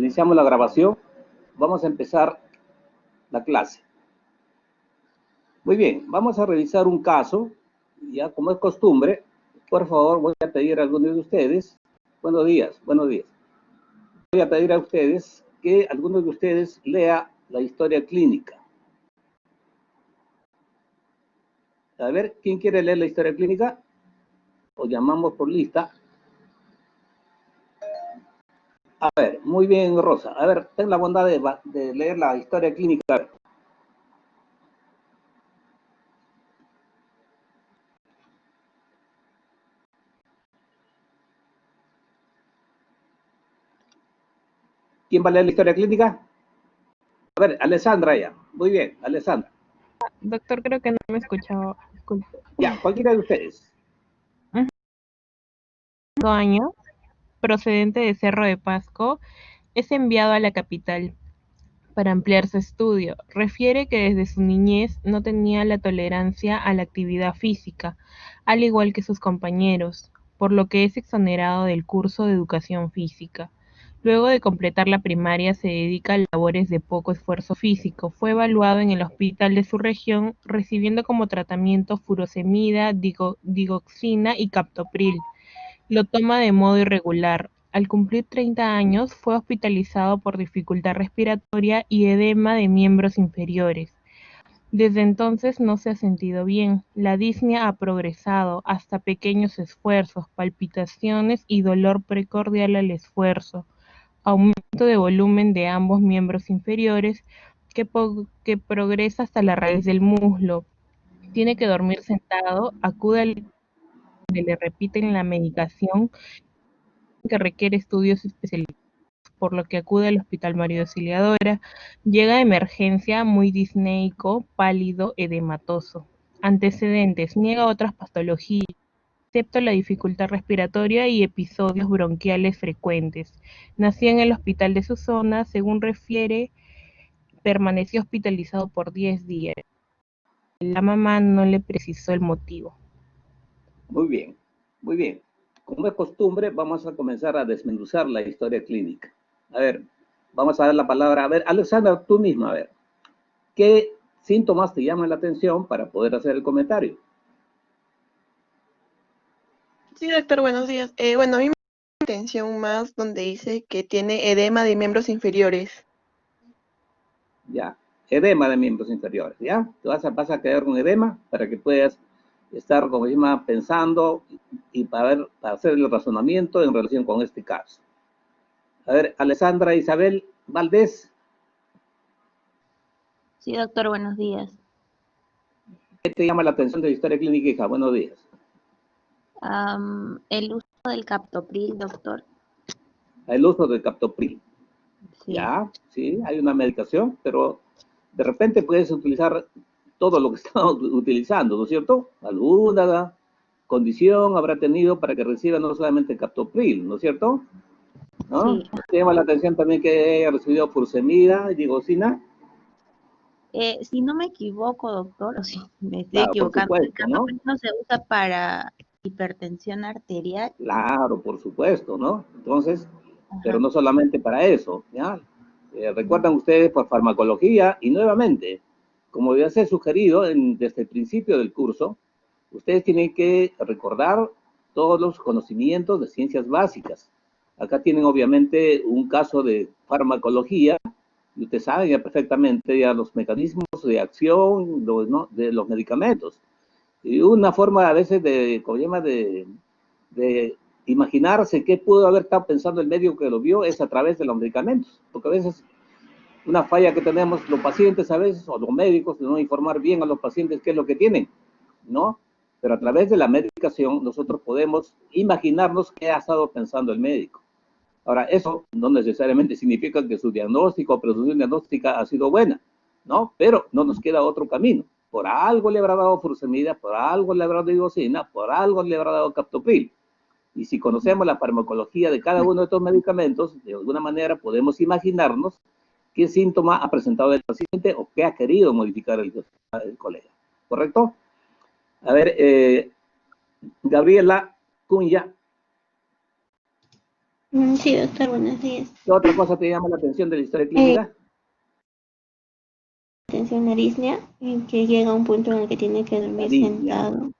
Iniciamos la grabación. Vamos a empezar la clase. Muy bien, vamos a revisar un caso. Ya como es costumbre, por favor, voy a pedir a algunos de ustedes, buenos días. Voy a pedir a ustedes que algunos de ustedes lea la historia clínica. A ver, ¿quién quiere leer la historia clínica? O llamamos por lista. A ver, muy bien, Rosa. A ver, ten la bondad de leer la historia clínica. A ver. ¿Quién va a leer la historia clínica? A ver, Alessandra ya. Muy bien, Alessandra. Doctor, creo que no me escuchaba. Disculpe. Ya, cualquiera de ustedes. 2 años, procedente de Cerro de Pasco, es enviado a la capital para ampliar su estudio. Refiere que desde su niñez no tenía la tolerancia a la actividad física, al igual que sus compañeros, por lo que es exonerado del curso de educación física. Luego de completar la primaria se dedica a labores de poco esfuerzo físico. Fue evaluado en el hospital de su región, recibiendo como tratamiento furosemida, digoxina y captopril. Lo toma de modo irregular. Al cumplir 30 años, fue hospitalizado por dificultad respiratoria y edema de miembros inferiores. Desde entonces no se ha sentido bien. La disnea ha progresado hasta pequeños esfuerzos, palpitaciones y dolor precordial al esfuerzo, aumento de volumen de ambos miembros inferiores que progresa hasta la raíz del muslo. Tiene que dormir sentado, acude al donde le repiten la medicación que requiere estudios especializados, por lo que acude al Hospital María Auxiliadora. Llega de emergencia muy disneico, pálido, edematoso. Antecedentes: niega otras patologías, excepto la dificultad respiratoria y episodios bronquiales frecuentes. Nació en el hospital de su zona, según refiere, permaneció hospitalizado por 10 días. La mamá no le precisó el motivo. Muy bien, muy bien. Como es costumbre, vamos a comenzar a desmenuzar la historia clínica. A ver, vamos a dar la palabra. A ver, Alexandra, tú misma, a ver. ¿Qué síntomas te llaman la atención para poder hacer el comentario? Sí, doctor, buenos días. Bueno, a mí me llama la atención más donde dice que tiene edema de miembros inferiores. Ya, edema de miembros inferiores, ¿ya? Te vas a quedar con edema para que puedas estar, como se llama, pensando y para hacer el razonamiento en relación con este caso. A ver, Alessandra Isabel Valdés. Sí, doctor, buenos días. ¿Qué te llama la atención de la historia clínica, hija? Buenos días. El uso del captopril, doctor. El uso del captopril. Sí. Ya, sí, hay una medicación, pero de repente puedes utilizar todo lo que estamos utilizando, ¿no es cierto? Alguna condición habrá tenido para que reciba no solamente captopril, ¿no es cierto? ¿No? Sí. ¿Te llama la atención también que haya recibido furosemida y digoxina? Si no me equivoco, doctor, o si me estoy Claro, por equivocando, el supuesto, ¿no? captopril no se usa para hipertensión arterial. Claro, por supuesto, ¿no? Entonces, pero Ajá. no solamente para eso, ¿ya? Recuerdan ustedes por farmacología y nuevamente, como ya se ha sugerido desde el principio del curso, ustedes tienen que recordar todos los conocimientos de ciencias básicas. Acá tienen obviamente un caso de farmacología y ustedes saben ya perfectamente ya los mecanismos de acción ¿no? de los medicamentos. Y una forma a veces de, como llama, de imaginarse qué pudo haber estado pensando el médico que lo vio es a través de los medicamentos, porque a veces una falla que tenemos los pacientes a veces, o los médicos, de no informar bien a los pacientes qué es lo que tienen, ¿no? Pero a través de la medicación nosotros podemos imaginarnos qué ha estado pensando el médico. Ahora, eso no necesariamente significa que su diagnóstico o presunción diagnóstica ha sido buena, ¿no? Pero no nos queda otro camino. Por algo le habrá dado furosemida, por algo le habrá dado digoxina, por algo le habrá dado captopril. Y si conocemos la farmacología de cada uno de estos medicamentos, de alguna manera podemos imaginarnos qué síntoma ha presentado el paciente o qué ha querido modificar el colega. ¿Correcto? A ver, Gabriela Cunya. Sí, doctor, buenos días. ¿Qué otra cosa te llama la atención de la historia clínica? Atención la disnea, que llega a un punto en el que tiene que La dormir disnea. sentado.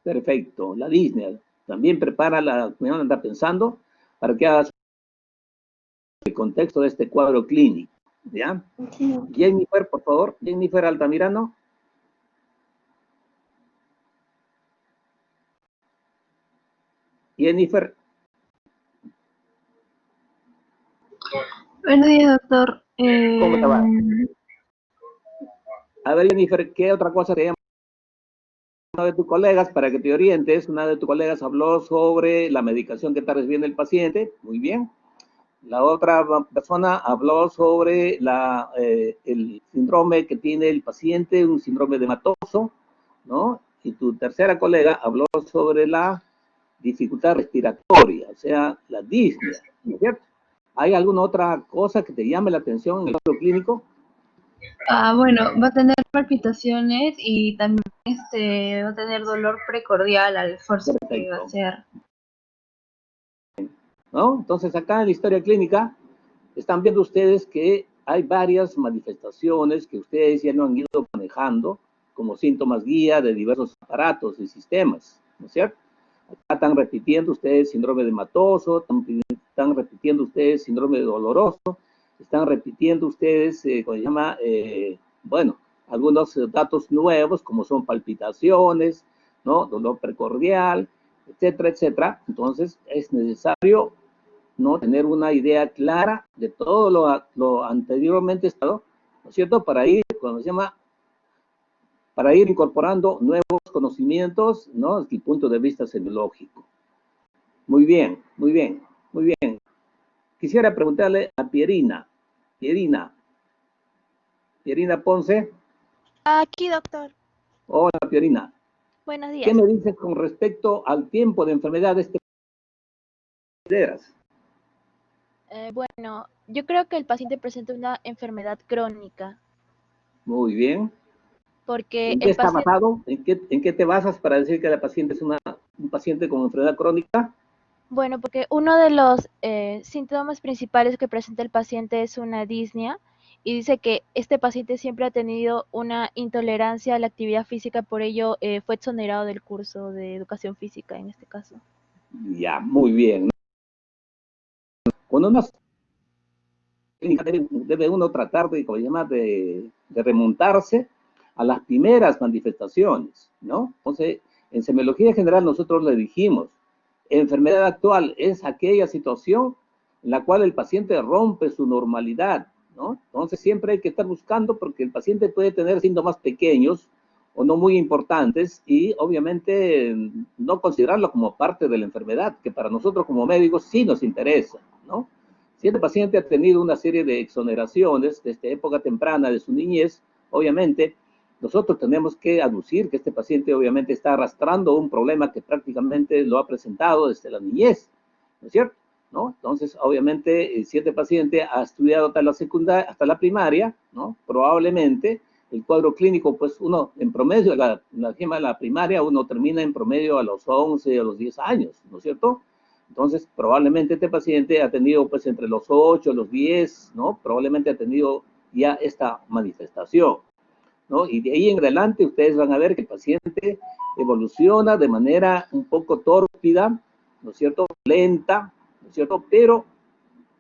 Perfecto, la disnea. También prepara la, me anda pensando, para que hagas el contexto de este cuadro clínico. ¿Ya? Sí, doctor. Jennifer, por favor. Jennifer Altamirano. Jennifer, Buenos días, doctor. ¿cómo te va? A ver, Jennifer, ¿qué otra cosa te llama? Una de tus colegas, para que te orientes, una de tus colegas habló sobre la medicación que está recibiendo el paciente. Muy bien. La otra persona habló sobre el síndrome que tiene el paciente, un síndrome de Matoso, ¿no? Y tu tercera colega habló sobre la dificultad respiratoria, o sea, la disnea, ¿no es cierto? ¿Hay alguna otra cosa que te llame la atención en el cuadro clínico? Bueno, va a tener palpitaciones y también va a tener dolor precordial al esfuerzo que va a Perfecto, hacer. ¿no? Entonces, acá en la historia clínica están viendo ustedes que hay varias manifestaciones que ustedes ya no han ido manejando como síntomas guía de diversos aparatos y sistemas, ¿no es cierto? Acá están repitiendo ustedes síndrome de Matoso, están repitiendo ustedes síndrome de doloroso, están repitiendo ustedes, ¿cómo se llama? Bueno, algunos datos nuevos como son palpitaciones, ¿no? Dolor precordial, etcétera, etcétera. Entonces es necesario, ¿no? Tener una idea clara de todo lo anteriormente estado, ¿no es cierto? Para ir, ¿cómo se llama? Para ir incorporando nuevos conocimientos, ¿no? Desde el punto de vista semiológico. Muy bien, muy bien, muy bien. Quisiera preguntarle a Pierina. Pierina Ponce. Aquí, doctor. Hola, Pierina. Buenos ¿Qué días. me dices con respecto al tiempo de enfermedad de este consideras? Bueno, yo creo que el paciente presenta una enfermedad crónica, Muy bien. porque ¿En qué el está paciente, basado? ¿En qué te basas para decir que la paciente es un paciente con enfermedad crónica? bueno, porque uno de los síntomas principales que presenta el paciente es una disnea y dice que este paciente siempre ha tenido una intolerancia a la actividad física, por ello fue exonerado del curso de educación física en este caso. Ya, muy bien. Cuando uno debe uno tratar de, como se llama, de remontarse a las primeras manifestaciones, ¿no? Entonces, en semiología general nosotros le dijimos, enfermedad actual es aquella situación en la cual el paciente rompe su normalidad, ¿no? Entonces siempre hay que estar buscando porque el paciente puede tener síntomas pequeños o no muy importantes y obviamente no considerarlo como parte de la enfermedad, que para nosotros como médicos sí nos interesa, ¿no? Si este paciente ha tenido una serie de exoneraciones desde época temprana de su niñez, obviamente nosotros tenemos que aducir que este paciente obviamente está arrastrando un problema que prácticamente lo ha presentado desde la niñez, ¿no es cierto? ¿No? Entonces, obviamente, si este paciente ha estudiado hasta la secundaria, hasta la primaria, ¿no? Probablemente el cuadro clínico, pues uno en promedio, la primaria, uno termina en promedio a los 11, a los 10 años, ¿no es cierto? Entonces, probablemente este paciente ha tenido, pues, entre los 8, los 10, ¿no? Probablemente ha tenido ya esta manifestación, ¿no? Y de ahí en adelante ustedes van a ver que el paciente evoluciona de manera un poco tórpida, ¿no es cierto? Lenta, ¿no es cierto? Pero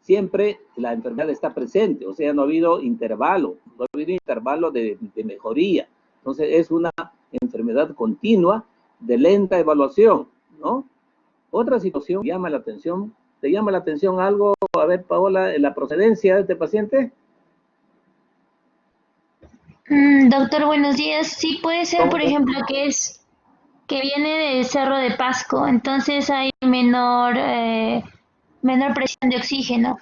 siempre la enfermedad está presente, o sea, no ha habido intervalo, no ha habido intervalo de mejoría. Entonces, es una enfermedad continua de lenta evaluación, ¿no? Otra situación llama la atención, ¿te llama la atención algo, a ver, Paola, la procedencia de este paciente? Doctor, buenos días. Sí, puede ser, por ejemplo, que viene del Cerro de Pasco, entonces hay menor presión de oxígeno.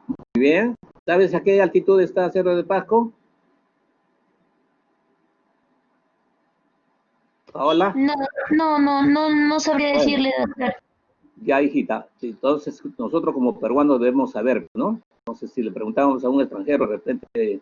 Muy bien. ¿Sabes a qué altitud está Cerro de Pasco? Paola. No sabría Bueno, decirle, doctor. ya, hijita. Entonces, nosotros como peruanos debemos saber, ¿no? Entonces, si le preguntamos a un extranjero, de repente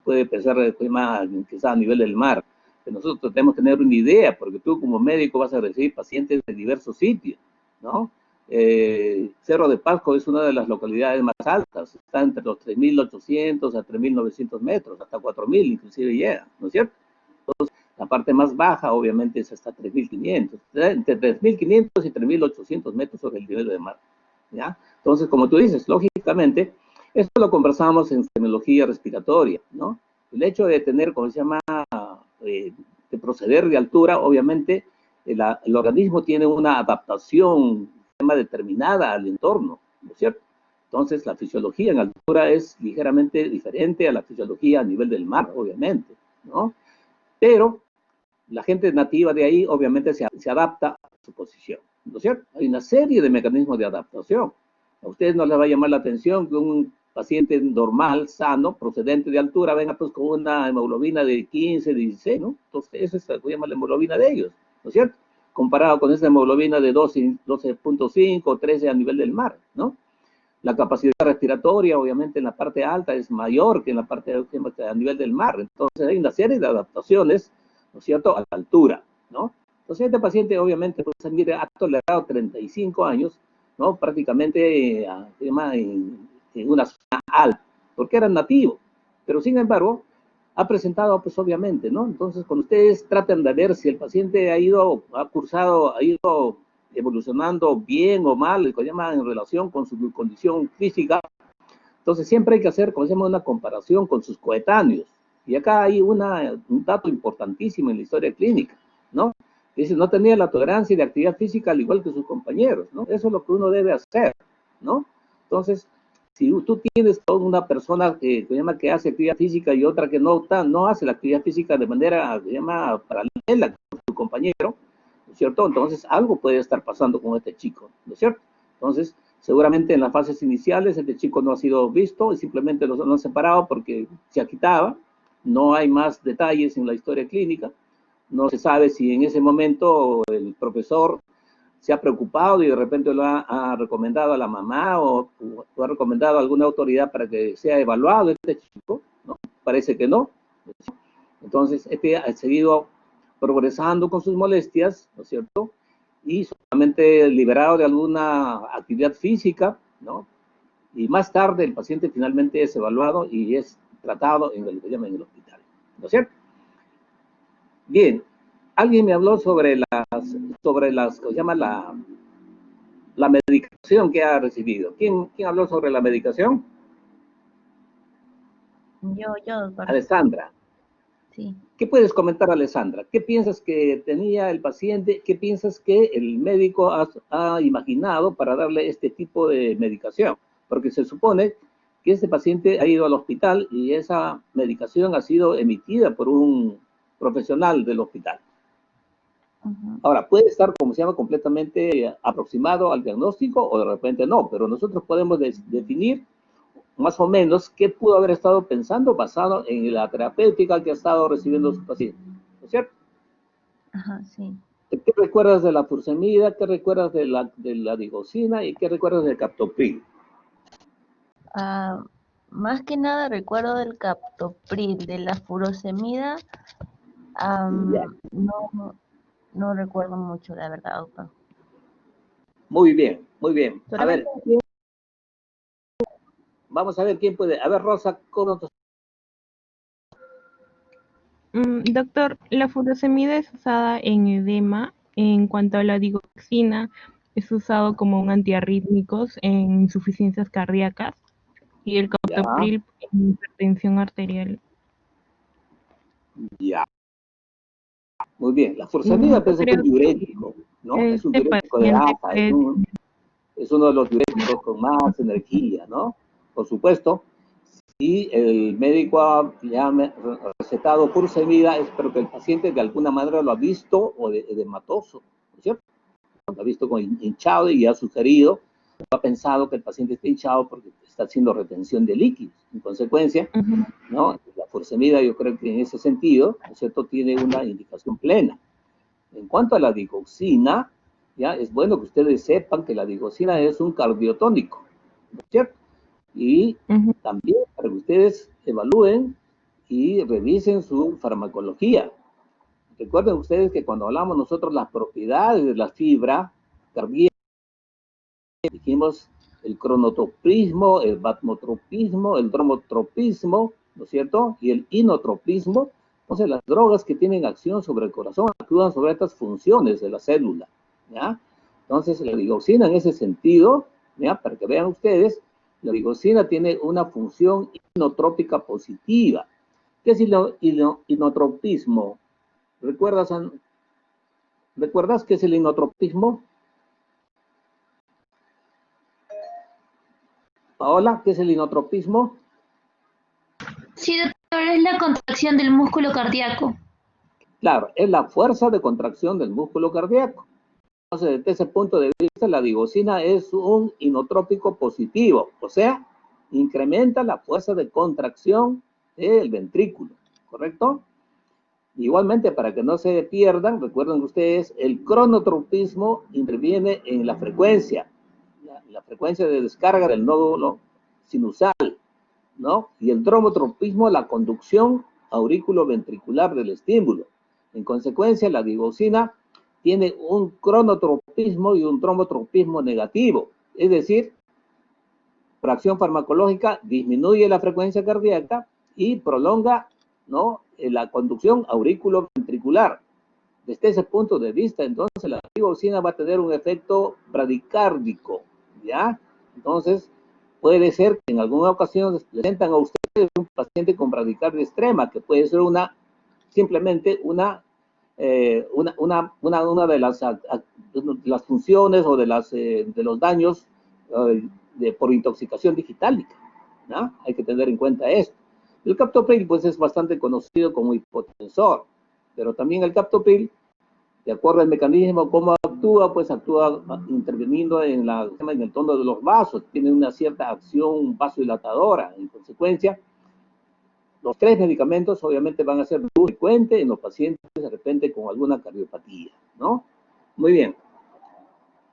puede pensar más, quizás a nivel del mar. Pero nosotros tenemos que tener una idea, porque tú como médico vas a recibir pacientes de diversos sitios, ¿no? Cerro de Pasco es una de las localidades más altas, está entre los 3.800 a 3.900 metros, hasta 4.000 inclusive llega, ¿no es cierto? La parte más baja, obviamente, es hasta 3.500, entre 3.500 y 3.800 metros sobre el nivel del mar, ¿ya? Entonces, como tú dices, lógicamente, esto lo conversamos en fenomenología respiratoria, ¿no? El hecho de tener, como se llama, de proceder de altura, obviamente, el organismo tiene una adaptación determinada al entorno, ¿no es cierto? Entonces, la fisiología en altura es ligeramente diferente a la fisiología a nivel del mar, obviamente, ¿no? Pero la gente nativa de ahí, obviamente, se adapta a su posición, ¿no es cierto? Hay una serie de mecanismos de adaptación. A ustedes no les va a llamar la atención que un paciente normal, sano, procedente de altura, venga pues con una hemoglobina de 15, 16, ¿no? Entonces, eso es, voy a llamar la hemoglobina de ellos, ¿no es cierto? Comparado con esa hemoglobina de 12.5, 13 a nivel del mar, ¿no? La capacidad respiratoria, obviamente, en la parte alta es mayor que en la parte a nivel del mar. Entonces, hay una serie de adaptaciones, ¿no es cierto?, a la altura, ¿no? Entonces, este paciente, obviamente, pues, ha tolerado 35 años, ¿no? Prácticamente en una zona alta, porque era nativo. Pero, sin embargo, ha presentado, pues obviamente, ¿no? Entonces, cuando ustedes tratan de ver si el paciente ha ido evolucionando bien o mal, lo que llaman en relación con su condición física, entonces siempre hay que hacer, como se llama, una comparación con sus coetáneos. Y acá hay un dato importantísimo en la historia clínica, ¿no? Dice, no tenía la tolerancia de actividad física al igual que sus compañeros, ¿no? Eso es lo que uno debe hacer, ¿no? Entonces, si tú tienes toda una persona que hace actividad física y otra que no hace la actividad física de manera, paralela con su compañero, ¿no es cierto? Entonces, algo puede estar pasando con este chico, ¿no es cierto? Entonces, seguramente en las fases iniciales este chico no ha sido visto y simplemente lo han separado porque se agitaba, no hay más detalles en la historia clínica, no se sabe si en ese momento el profesor se ha preocupado y de repente lo ha recomendado a la mamá o ha recomendado a alguna autoridad para que sea evaluado este chico, ¿no? Parece que no. Entonces, este ha seguido progresando con sus molestias, ¿no es cierto? Y solamente liberado de alguna actividad física, ¿no? Y más tarde el paciente finalmente es evaluado y es tratado en el hospital, ¿no es cierto? Bien, alguien me habló sobre las ¿cómo se llama? La medicación que ha recibido. ¿Quién habló sobre la medicación? Yo, doctor. Alessandra. Sí. ¿Qué puedes comentar, Alessandra? ¿Qué piensas que tenía el paciente? ¿Qué piensas que el médico ha imaginado para darle este tipo de medicación? Porque se supone que este paciente ha ido al hospital y esa medicación ha sido emitida por un profesional del hospital. Ahora, puede estar, como se llama, completamente aproximado al diagnóstico o de repente no, pero nosotros podemos definir más o menos qué pudo haber estado pensando basado en la terapéutica que ha estado recibiendo su paciente, ¿no es cierto? Ajá, sí. ¿Qué recuerdas de la furosemida? ¿Qué recuerdas de la digoxina? ¿Y qué recuerdas del captopril? Más que nada recuerdo del captopril, de la furosemida, no recuerdo mucho, la verdad, doctor. Muy bien, muy bien. A ver, Solamente... vamos a ver quién puede. A ver, Rosa, ¿cómo? Doctor, la furosemida es usada en edema. En cuanto a la digoxina, es usado como un antiarrítmico en insuficiencias cardíacas y el captopril en hipertensión arterial. Ya. Muy bien. La furosemida es un diurético, ¿no? Es un diurético de asa, es uno de los diuréticos con más energía, ¿no? Por supuesto, si el médico le ha recetado furosemida es porque el paciente de alguna manera lo ha visto o edematoso, ¿no es cierto? Lo ha visto con hinchado y ha sugerido, ha pensado que el paciente está hinchado porque está haciendo retención de líquidos. En consecuencia, ¿no? La furosemida yo creo que en ese sentido, ¿no es cierto?, tiene una indicación plena. En cuanto a la digoxina, ya es bueno que ustedes sepan que la digoxina es un cardiotónico, ¿no es cierto? Y también para que ustedes evalúen y revisen su farmacología. Recuerden ustedes que cuando hablamos nosotros las propiedades de la fibra cardíaca, dijimos el cronotropismo, el batmotropismo, el dromotropismo, ¿no es cierto? Y el inotropismo. Entonces, las drogas que tienen acción sobre el corazón actúan sobre estas funciones de la célula, ¿ya? Entonces, la digoxina en ese sentido, ¿ya? Para que vean ustedes, la digoxina tiene una función inotrópica positiva. ¿Qué es inotropismo? ¿Recuerdas qué es el inotropismo? Paola, ¿qué es el inotropismo? Sí, doctor, es la contracción del músculo cardíaco. Claro, es la fuerza de contracción del músculo cardíaco. Entonces, desde ese punto de vista, la digoxina es un inotrópico positivo, o sea, incrementa la fuerza de contracción del ventrículo, ¿correcto? Igualmente, para que no se pierdan, recuerden ustedes, el cronotropismo interviene en la frecuencia de descarga del nódulo sinusal, ¿no? Y el dromotropismo, la conducción auriculoventricular del estímulo. En consecuencia, la digoxina tiene un cronotropismo y un dromotropismo negativo, es decir, por acción farmacológica disminuye la frecuencia cardíaca y prolonga, ¿no?, la conducción auriculoventricular. Desde ese punto de vista, entonces, la digoxina va a tener un efecto bradicárdico, ¿ya? Entonces, puede ser que en alguna ocasión les presentan a ustedes un paciente con bradicardia extrema, que puede ser simplemente una de las funciones o de los daños por intoxicación digitálica, ¿no? Hay que tener en cuenta esto. El captopril, pues, es bastante conocido como hipotensor, pero también el captopril, de acuerdo al mecanismo, cómo actúa, pues actúa interviniendo en el tono de los vasos, tiene una cierta acción vasodilatadora. En consecuencia, los tres medicamentos obviamente van a ser muy frecuentes en los pacientes de repente con alguna cardiopatía, ¿no? Muy bien.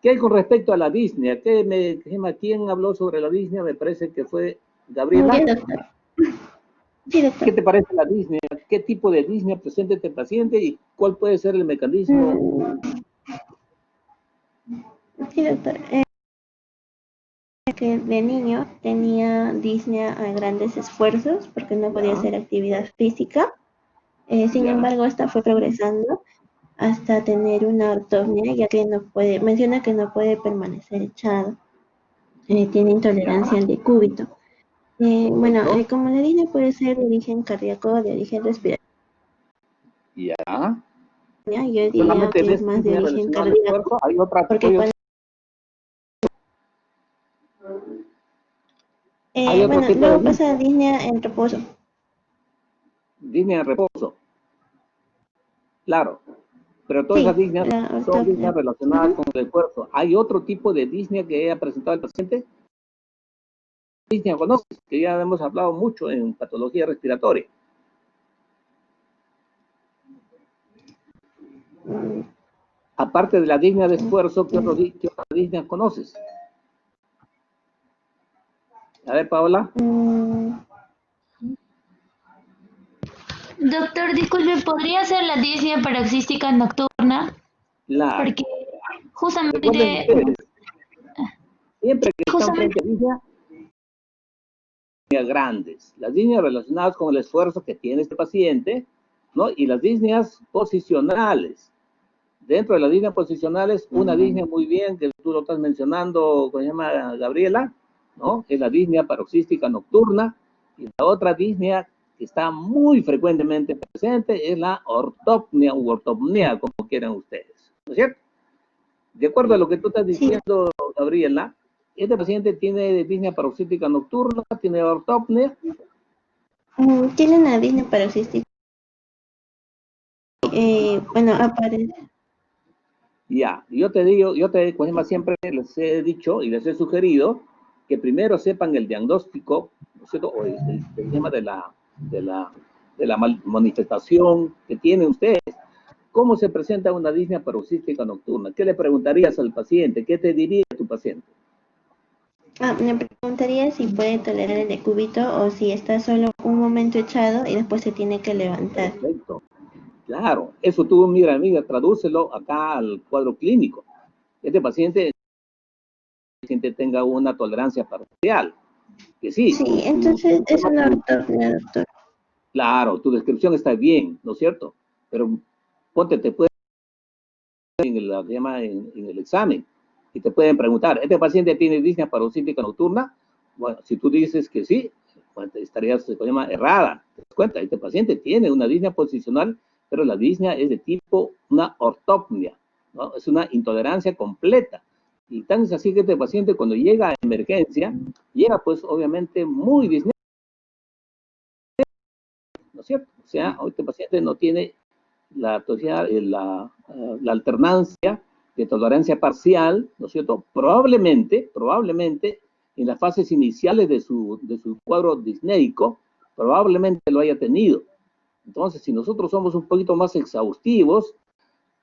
¿Qué hay con respecto a la disnea? ¿Quién habló sobre la disnea? Me parece que fue Gabriela. Muy bien, doctor. Sí, doctor. ¿Qué te parece la disnea? ¿Qué tipo de disnea presenta este paciente y cuál puede ser el mecanismo? Sí, doctor. Que de niño tenía disnea a grandes esfuerzos porque no podía hacer actividad física. Sin embargo, esta fue progresando hasta tener una ortopnia, ya que menciona que no puede permanecer echado. Tiene intolerancia al decúbito. Bueno, como le dije, puede ser de origen cardíaco, de origen respiratorio. Ya. Yo diría que es más de origen cardíaco. Hay otra porque cuando... bueno, luego pasa disnea en reposo. Disnea en reposo. Claro. Pero todas esas disneas son disneas relacionadas con el esfuerzo. ¿Hay otro tipo de disnea que haya presentado el paciente? Disnea conoces, que ya hemos hablado mucho en patología respiratoria. Aparte de la disnea de esfuerzo, ¿qué otra disnea conoces? A ver, Paola. Doctor, disculpe, ¿podría ser la disnea paroxística nocturna? Claro. Porque justamente... Siempre que están frente a disnea grandes, las disneas relacionadas con el esfuerzo que tiene este paciente, ¿no? Y las disneas posicionales. Dentro de las disneas posicionales, una disnea muy bien, que tú lo estás mencionando, ¿cómo se llama, Gabriela? ¿No? Es la disnea paroxística nocturna, y la otra disnea que está muy frecuentemente presente es la ortopnia u ortopnea, como quieran ustedes, ¿no es cierto? De acuerdo a lo que tú estás diciendo, Gabriela, este paciente tiene disnea paroxística nocturna, tiene ortopnea. Tiene una disnea paroxística. Bueno, aparece. Ya, yo te digo, siempre les he dicho y les he sugerido que primero sepan el diagnóstico, ¿no es cierto? O el tema de la manifestación que tienen ustedes. ¿Cómo se presenta una disnea paroxística nocturna? ¿Qué le preguntarías al paciente? ¿Qué te diría tu paciente? Me preguntaría si puede tolerar el decúbito o si está solo un momento echado y después se tiene que levantar. Perfecto. Claro, eso tú, mira, tradúcelo acá al cuadro clínico. Este paciente paciente tenga una tolerancia parcial. Que sí. Sí, entonces es una ortopnia, doctor. Claro, tu descripción está bien, ¿no es cierto? Pero ponte, te pueden en el examen y te pueden preguntar, ¿este paciente tiene disnea paroxística nocturna? Bueno, si tú dices que sí, bueno, estarías errada. Te das cuenta, este paciente tiene una disnea posicional, pero la disnea es de tipo una ortopnia, ¿no? Es una intolerancia completa. Y tan es así que este paciente cuando llega a emergencia, llega pues obviamente muy disnea, ¿no es cierto? O sea, este paciente no tiene la alternancia de tolerancia parcial, ¿no es cierto? Probablemente, en las fases iniciales de su cuadro disneico, probablemente lo haya tenido. Entonces, si nosotros somos un poquito más exhaustivos,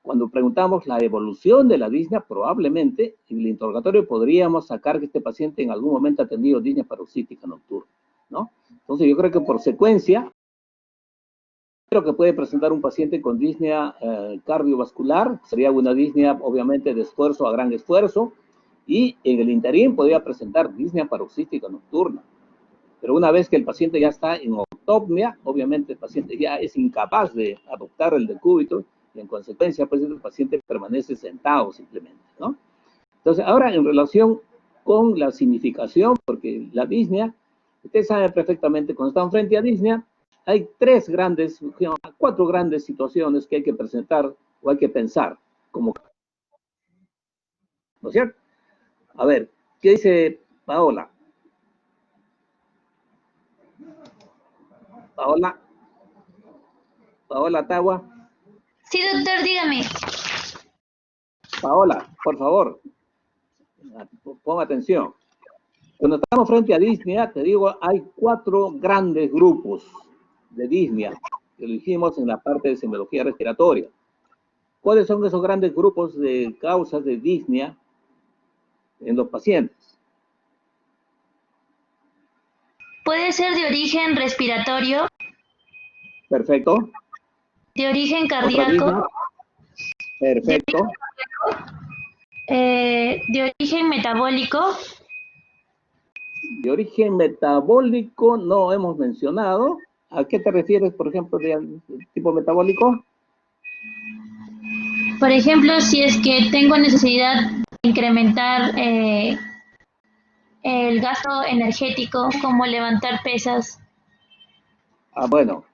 cuando preguntamos la evolución de la disnea, probablemente en el interrogatorio podríamos sacar que este paciente en algún momento ha tenido disnea paroxística nocturna, ¿no? Entonces, yo creo que por secuencia, creo que puede presentar un paciente con disnea cardiovascular, sería una disnea obviamente de esfuerzo a gran esfuerzo, y en el interín podría presentar disnea paroxística nocturna. Pero una vez que el paciente ya está en ortopnia, obviamente el paciente ya es incapaz de adoptar el decúbito, y en consecuencia pues el paciente permanece sentado simplemente, ¿no? Entonces ahora en relación con la significación, porque la disnea, ustedes saben perfectamente cuando están frente a disnea, hay cuatro grandes situaciones que hay que presentar o hay que pensar, como, ¿no es cierto? A ver, ¿qué dice Paola? Paola Tagua. Sí, doctor, dígame. Paola, por favor, ponga atención. Cuando estamos frente a disnea, te digo, hay cuatro grandes grupos de disnea, que lo dijimos en la parte de semiología respiratoria. ¿Cuáles son esos grandes grupos de causas de disnea en los pacientes? Puede ser de origen respiratorio, Perfecto. de origen ¿Otra cardíaco, disnea? Perfecto. de origen metabólico. De origen metabólico no hemos mencionado. ¿A qué te refieres, por ejemplo, de tipo metabólico? Por ejemplo, si es que tengo necesidad de incrementar el gasto energético, como levantar pesas. Bueno,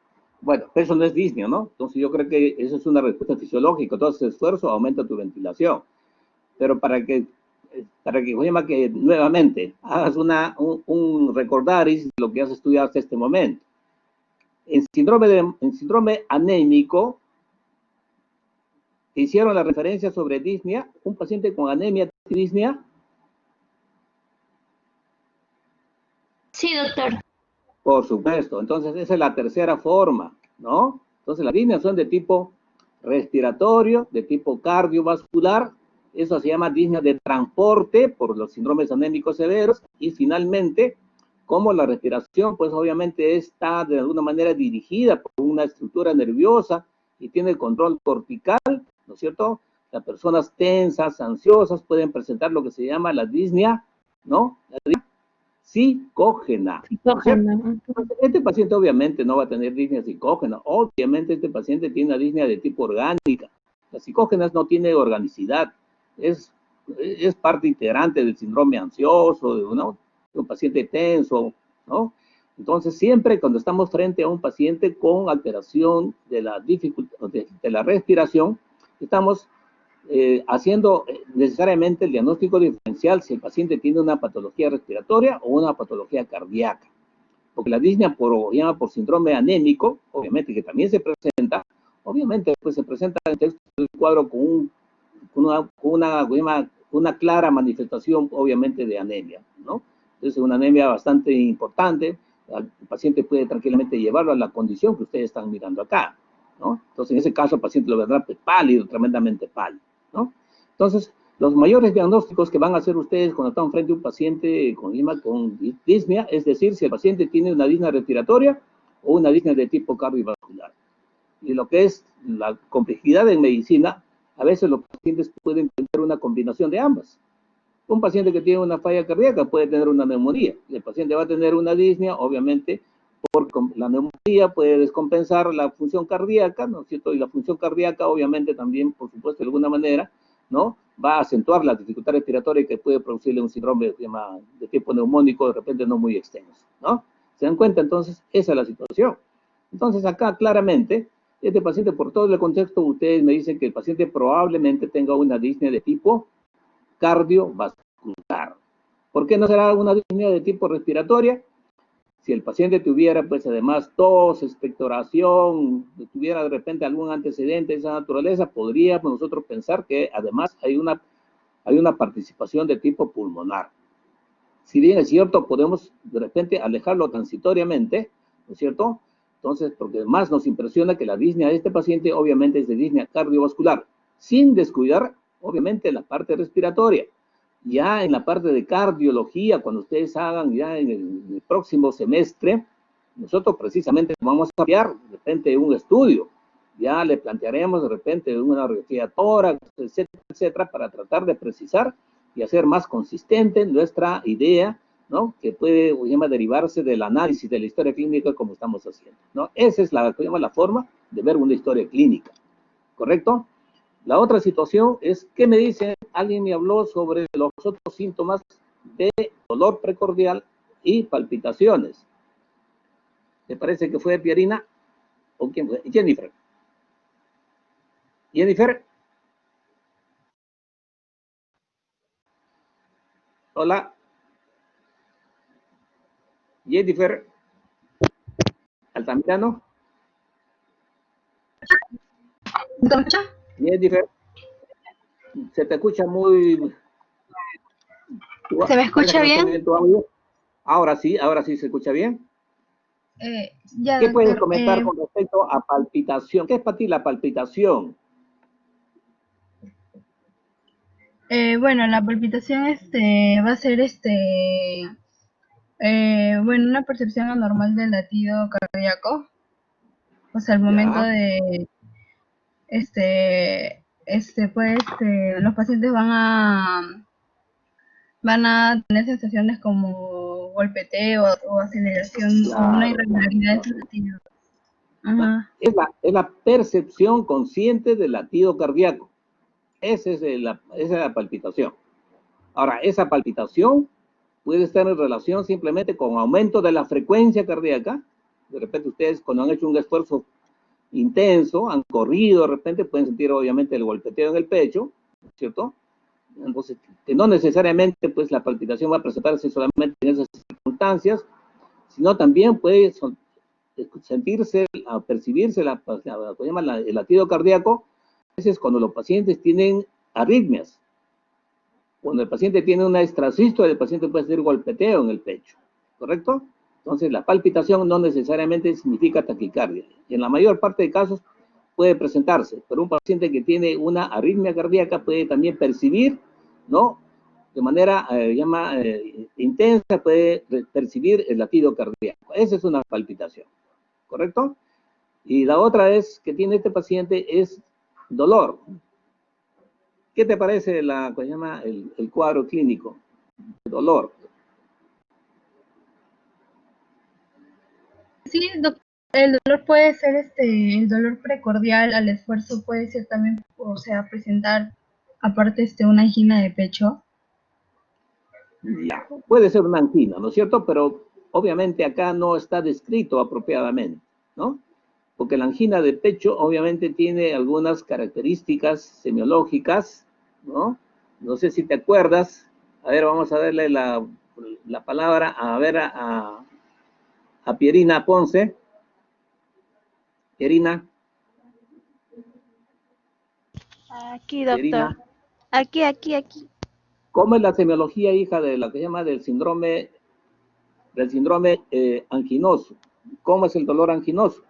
eso no es disnea, ¿no? Entonces yo creo que eso es una respuesta fisiológica. Todo ese esfuerzo aumenta tu ventilación. Pero para que nuevamente hagas un recordaris de lo que has estudiado hasta este momento. En síndrome anémico, hicieron la referencia sobre disnea, un paciente con anemia disnea. Sí, doctor. Por supuesto, entonces esa es la tercera forma, ¿no? Entonces las disneas son de tipo respiratorio, de tipo cardiovascular, eso se llama disnea de transporte por los síndromes anémicos severos, y finalmente, como la respiración, pues obviamente está de alguna manera dirigida por una estructura nerviosa y tiene control cortical, ¿no es cierto? Las personas tensas, ansiosas, pueden presentar lo que se llama la disnea, ¿no? La disnea psicógena. Este paciente obviamente no va a tener disnea psicógena, obviamente este paciente tiene una disnea de tipo orgánica. Las psicógenas no tienen organicidad, es parte integrante del síndrome ansioso, de un paciente tenso, ¿no? Entonces siempre cuando estamos frente a un paciente con alteración de la dificultad de la respiración, estamos haciendo necesariamente el diagnóstico diferencial si el paciente tiene una patología respiratoria o una patología cardíaca. Porque la disnea por síndrome anémico, obviamente que también se presenta, obviamente pues se presenta en el cuadro con una clara manifestación obviamente de anemia, ¿no? Entonces una anemia bastante importante, el paciente puede tranquilamente llevarlo a la condición que ustedes están mirando acá, ¿no? Entonces en ese caso el paciente lo verá pálido, tremendamente pálido, ¿no? Entonces, los mayores diagnósticos que van a hacer ustedes cuando están frente a un paciente con disnea, es decir, si el paciente tiene una disnea respiratoria o una disnea de tipo cardiovascular. Y lo que es la complejidad en medicina, a veces los pacientes pueden tener una combinación de ambas. Un paciente que tiene una falla cardíaca puede tener una neumonía. Y el paciente va a tener una disnea, obviamente, porque la neumonía puede descompensar la función cardíaca, ¿no es cierto? Y la función cardíaca, obviamente, también, por supuesto, de alguna manera, ¿no? Va a acentuar la dificultad respiratoria que puede producirle un síndrome de tipo neumónico, de repente no muy extenso, ¿no? ¿Se dan cuenta? Entonces, esa es la situación. Entonces, acá claramente, este paciente, por todo el contexto, ustedes me dicen que el paciente probablemente tenga una disnea de tipo cardiovascular. ¿Por qué no será una disnea de tipo respiratoria? Si el paciente tuviera, pues, además, tos, expectoración, tuviera de repente algún antecedente de esa naturaleza, podríamos nosotros pensar que además hay una participación de tipo pulmonar. Si bien es cierto, podemos de repente alejarlo transitoriamente, ¿no es cierto? Entonces, porque más nos impresiona que la disnea de este paciente obviamente es de disnea cardiovascular, sin descuidar, obviamente, la parte respiratoria. Ya en la parte de cardiología, cuando ustedes hagan ya en el próximo semestre, nosotros precisamente vamos a enviar de repente un estudio. Ya le plantearemos de repente una radiografía tórax, etcétera, etcétera, para tratar de precisar y hacer más consistente nuestra idea, ¿no? Que puede, derivarse del análisis de la historia clínica como estamos haciendo, ¿no? Esa es la forma de ver una historia clínica, ¿correcto? La otra situación es, ¿qué me dice? Alguien me habló sobre los otros síntomas de dolor precordial y palpitaciones. ¿Te parece que fue Pierina? ¿O quién fue? Jennifer. Jennifer. Hola. Jennifer. Altamirano. Jennifer. Se te escucha muy... ¿Se me escucha bien? Ahora sí se escucha bien. Ya, ¿Qué puedes doctor, comentar con respecto a palpitación? ¿Qué es para ti la palpitación? Bueno, la palpitación va a ser bueno, una percepción anormal del latido cardíaco. O sea, al momento de pues los pacientes van a tener sensaciones como golpeteo o aceleración o una irregularidad en su latido. Ajá. Es la percepción consciente del latido cardíaco. Esa es la palpitación. Ahora, esa palpitación puede estar en relación simplemente con aumento de la frecuencia cardíaca. De repente ustedes cuando han hecho un esfuerzo intenso, han corrido, de repente pueden sentir obviamente el golpeteo en el pecho, ¿cierto? Entonces, que no necesariamente pues la palpitación va a presentarse solamente en esas circunstancias, sino también puede sentirse, percibirse el latido cardíaco, a veces cuando los pacientes tienen arritmias. Cuando el paciente tiene una extrasístole, el paciente puede sentir golpeteo en el pecho, ¿correcto? Entonces, la palpitación no necesariamente significa taquicardia. Y en la mayor parte de casos puede presentarse, pero un paciente que tiene una arritmia cardíaca puede también percibir, ¿no? De manera intensa puede percibir el latido cardíaco. Esa es una palpitación, ¿correcto? Y la otra es que tiene este paciente es dolor. ¿Qué te parece el cuadro clínico? Dolor. Sí, doctor, el dolor puede ser el dolor precordial al esfuerzo puede ser también, o sea, presentar aparte una angina de pecho. Ya, puede ser una angina, ¿no es cierto? Pero obviamente acá no está descrito apropiadamente, ¿no? Porque la angina de pecho obviamente tiene algunas características semiológicas, ¿no? No sé si te acuerdas. A ver, vamos a darle la palabra a Pierina Ponce. Pierina. Aquí, doctor. Pierina. Aquí. ¿Cómo es la semiología, hija, de la que se llama del síndrome anginoso? ¿Cómo es el dolor anginoso?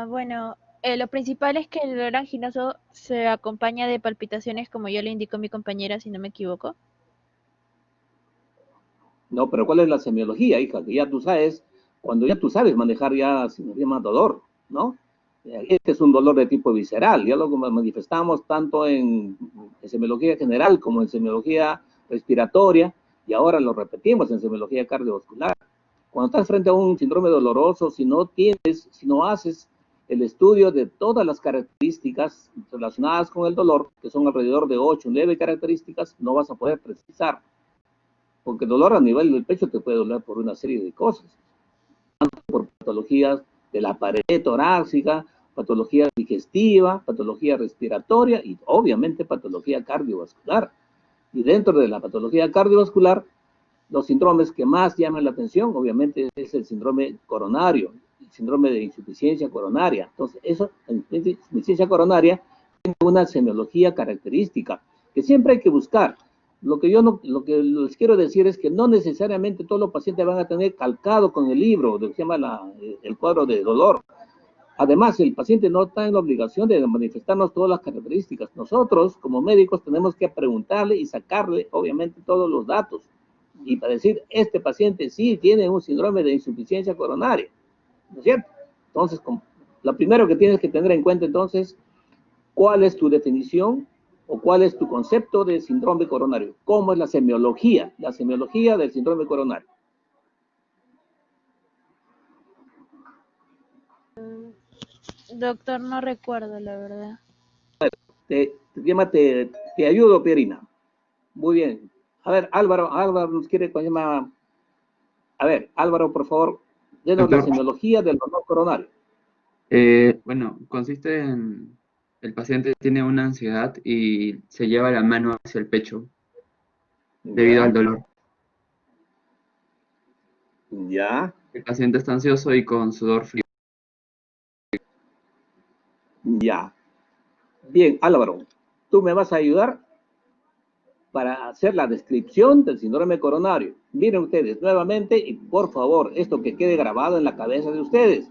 Bueno, lo principal es que el dolor anginoso se acompaña de palpitaciones, como ya le indicó mi compañera, si no me equivoco. No, pero ¿cuál es la semiología, hija? Que ya tú sabes, cuando ya tú sabes manejar ya se llama dolor, ¿no? Este es un dolor de tipo visceral, ya lo manifestamos tanto en semiología general como en semiología respiratoria, y ahora lo repetimos en semiología cardiovascular. Cuando estás frente a un síndrome doloroso, si no haces el estudio de todas las características relacionadas con el dolor, que son alrededor de 8 o 9 características, no vas a poder precisar. Porque el dolor a nivel del pecho te puede doler por una serie de cosas. Por patologías de la pared torácica, patología digestiva, patología respiratoria y obviamente patología cardiovascular. Y dentro de la patología cardiovascular, los síndromes que más llaman la atención, obviamente, es el síndrome coronario, el síndrome de insuficiencia coronaria. Entonces, la insuficiencia coronaria tiene una semiología característica que siempre hay que buscar. Lo que les quiero decir es que no necesariamente todos los pacientes van a tener calcado con el libro, lo que se llama el cuadro de dolor. Además, el paciente no está en la obligación de manifestarnos todas las características. Nosotros, como médicos, tenemos que preguntarle y sacarle, obviamente, todos los datos. Y para decir, este paciente sí tiene un síndrome de insuficiencia coronaria, ¿no es cierto? Entonces, lo primero que tienes que tener en cuenta, entonces, ¿cuál es tu definición o cuál es tu concepto de síndrome coronario? ¿Cómo es la semiología del síndrome coronario? Doctor, no recuerdo, la verdad. Te ayudo, Pierina. Muy bien. A ver, Álvaro nos quiere llamar. A ver, Álvaro, por favor, denos la semiología del dolor coronario. Bueno, consiste en el paciente tiene una ansiedad y se lleva la mano hacia el pecho debido al dolor. Ya. El paciente está ansioso y con sudor frío. Ya. Bien, Álvaro, tú me vas a ayudar para hacer la descripción del síndrome coronario. Miren ustedes nuevamente y por favor, esto que quede grabado en la cabeza de ustedes.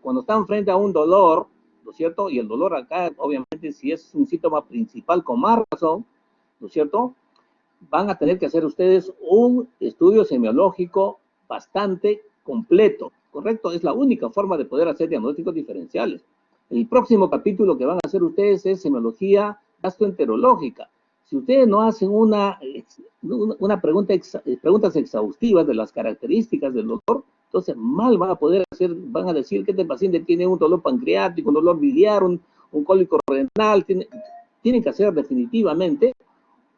Cuando están frente a un dolor, ¿no es cierto? Y el dolor acá, obviamente, si es un síntoma principal con más razón, ¿no es cierto? Van a tener que hacer ustedes un estudio semiológico bastante completo, ¿correcto? Es la única forma de poder hacer diagnósticos diferenciales. El próximo capítulo que van a hacer ustedes es semiología gastroenterológica. Si ustedes no hacen preguntas exhaustivas de las características del dolor, entonces mal van a decir que este paciente tiene un dolor pancreático, un dolor biliar, un cólico renal. Tienen que hacer definitivamente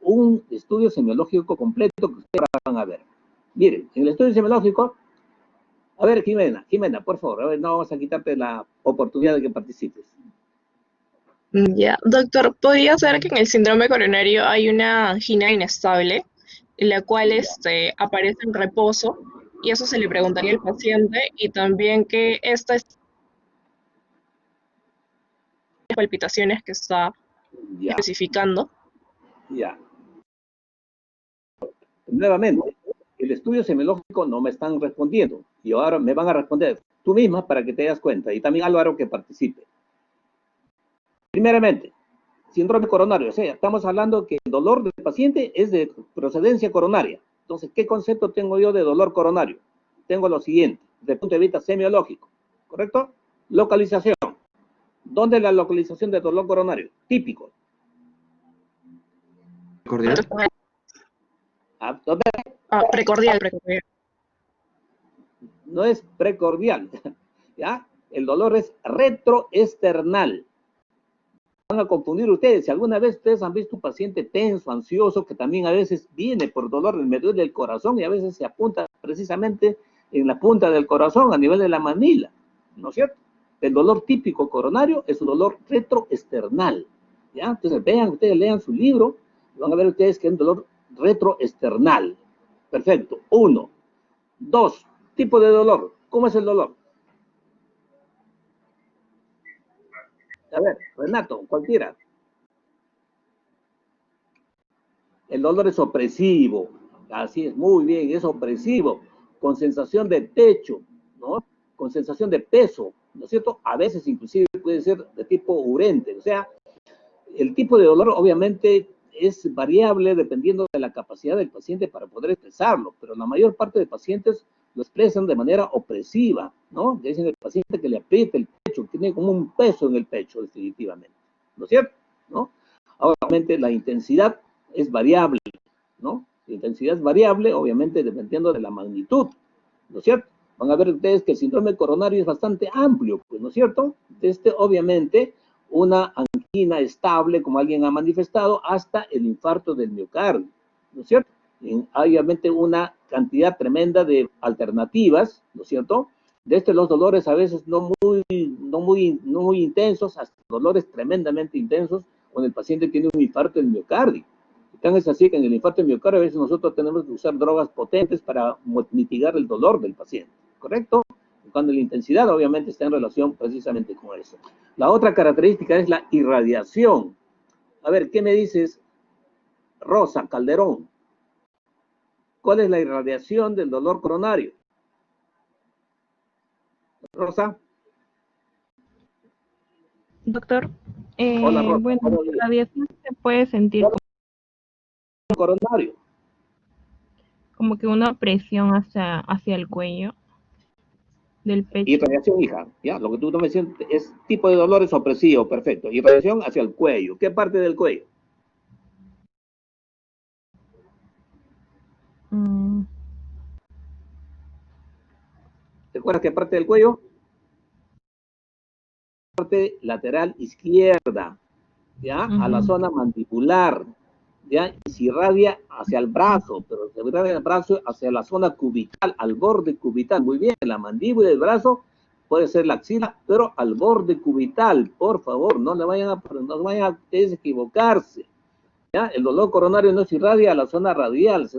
un estudio semiológico completo que ustedes van a ver. Miren, en el estudio semiológico, a ver, Jimena, por favor, a ver, no vamos a quitarte la oportunidad de que participes. Ya, doctor, ¿podría ser que en el síndrome coronario hay una angina inestable, en la cual aparece en reposo, y eso se le preguntaría al paciente, y también que estas palpitaciones que está especificando? Ya. Nuevamente, el estudio semiológico no me están respondiendo, y ahora me van a responder tú misma para que te das cuenta, y también Álvaro que participe. Primeramente, síndrome coronario, o sea, estamos hablando que el dolor del paciente es de procedencia coronaria. Entonces, ¿qué concepto tengo yo de dolor coronario? Tengo lo siguiente, desde el punto de vista semiológico, ¿correcto? Localización. ¿Dónde es la localización del dolor coronario? Típico. ¿Precordial? ¿Dónde? Precordial. No es precordial, ¿ya? El dolor es retroesternal. Van a confundir ustedes. Si alguna vez ustedes han visto un paciente tenso, ansioso, que también a veces viene por dolor en medio del corazón y a veces se apunta precisamente en la punta del corazón, a nivel de la mamila, ¿no es cierto? El dolor típico coronario es un dolor retroesternal, ¿ya? Entonces ustedes lean su libro y van a ver ustedes que es un dolor retroesternal. Perfecto. 1. 2. Tipo de dolor. ¿Cómo es el dolor? A ver, Renato, cualquiera. El dolor es opresivo. Así es, muy bien, es opresivo. Con sensación de pecho, ¿no? Con sensación de peso, ¿no es cierto? A veces inclusive puede ser de tipo urente. O sea, el tipo de dolor obviamente es variable dependiendo de la capacidad del paciente para poder expresarlo, pero la mayor parte de pacientes lo expresan de manera opresiva, ¿no? Le dicen al paciente que le apriete el pecho. pecho, tiene como un peso en el pecho, definitivamente, ¿no es cierto? ¿No? Ahora, obviamente, la intensidad es variable, ¿no? La intensidad es variable, obviamente, dependiendo de la magnitud, ¿no es cierto? Van a ver ustedes que el síndrome coronario es bastante amplio, pues, ¿no es cierto? Desde, obviamente, una angina estable, como alguien ha manifestado, hasta el infarto del miocardio, ¿no es cierto? Hay obviamente una cantidad tremenda de alternativas, ¿no es cierto? Desde los dolores a veces no muy intensos, hasta dolores tremendamente intensos, cuando el paciente tiene un infarto del miocardio. Tan es así que en el infarto del miocardio a veces nosotros tenemos que usar drogas potentes para mitigar el dolor del paciente, ¿correcto? Cuando la intensidad obviamente está en relación precisamente con eso. La otra característica es la irradiación. A ver, ¿qué me dices, Rosa Calderón? ¿Cuál es la irradiación del dolor coronario? Rosa. Doctor, Hola, Rosa. bueno, la radiación se puede sentir coronario. Como que una presión hacia el cuello del pecho. Irradiación, hija, ¿ya? Lo que tú me dices es tipo de dolores opresivo, perfecto. Irradiación hacia el cuello. ¿Qué parte del cuello? ¿Te acuerdas qué parte del cuello? Parte lateral izquierda, ¿ya? A la zona mandibular, ¿ya? Y se irradia hacia el brazo, pero se irradia el brazo hacia la zona cubital, al borde cubital. Muy bien, la mandíbula y el brazo puede ser la axila, pero al borde cubital, por favor, no vayan a ustedes equivocarse, ¿ya? El dolor coronario no se irradia a la zona radial,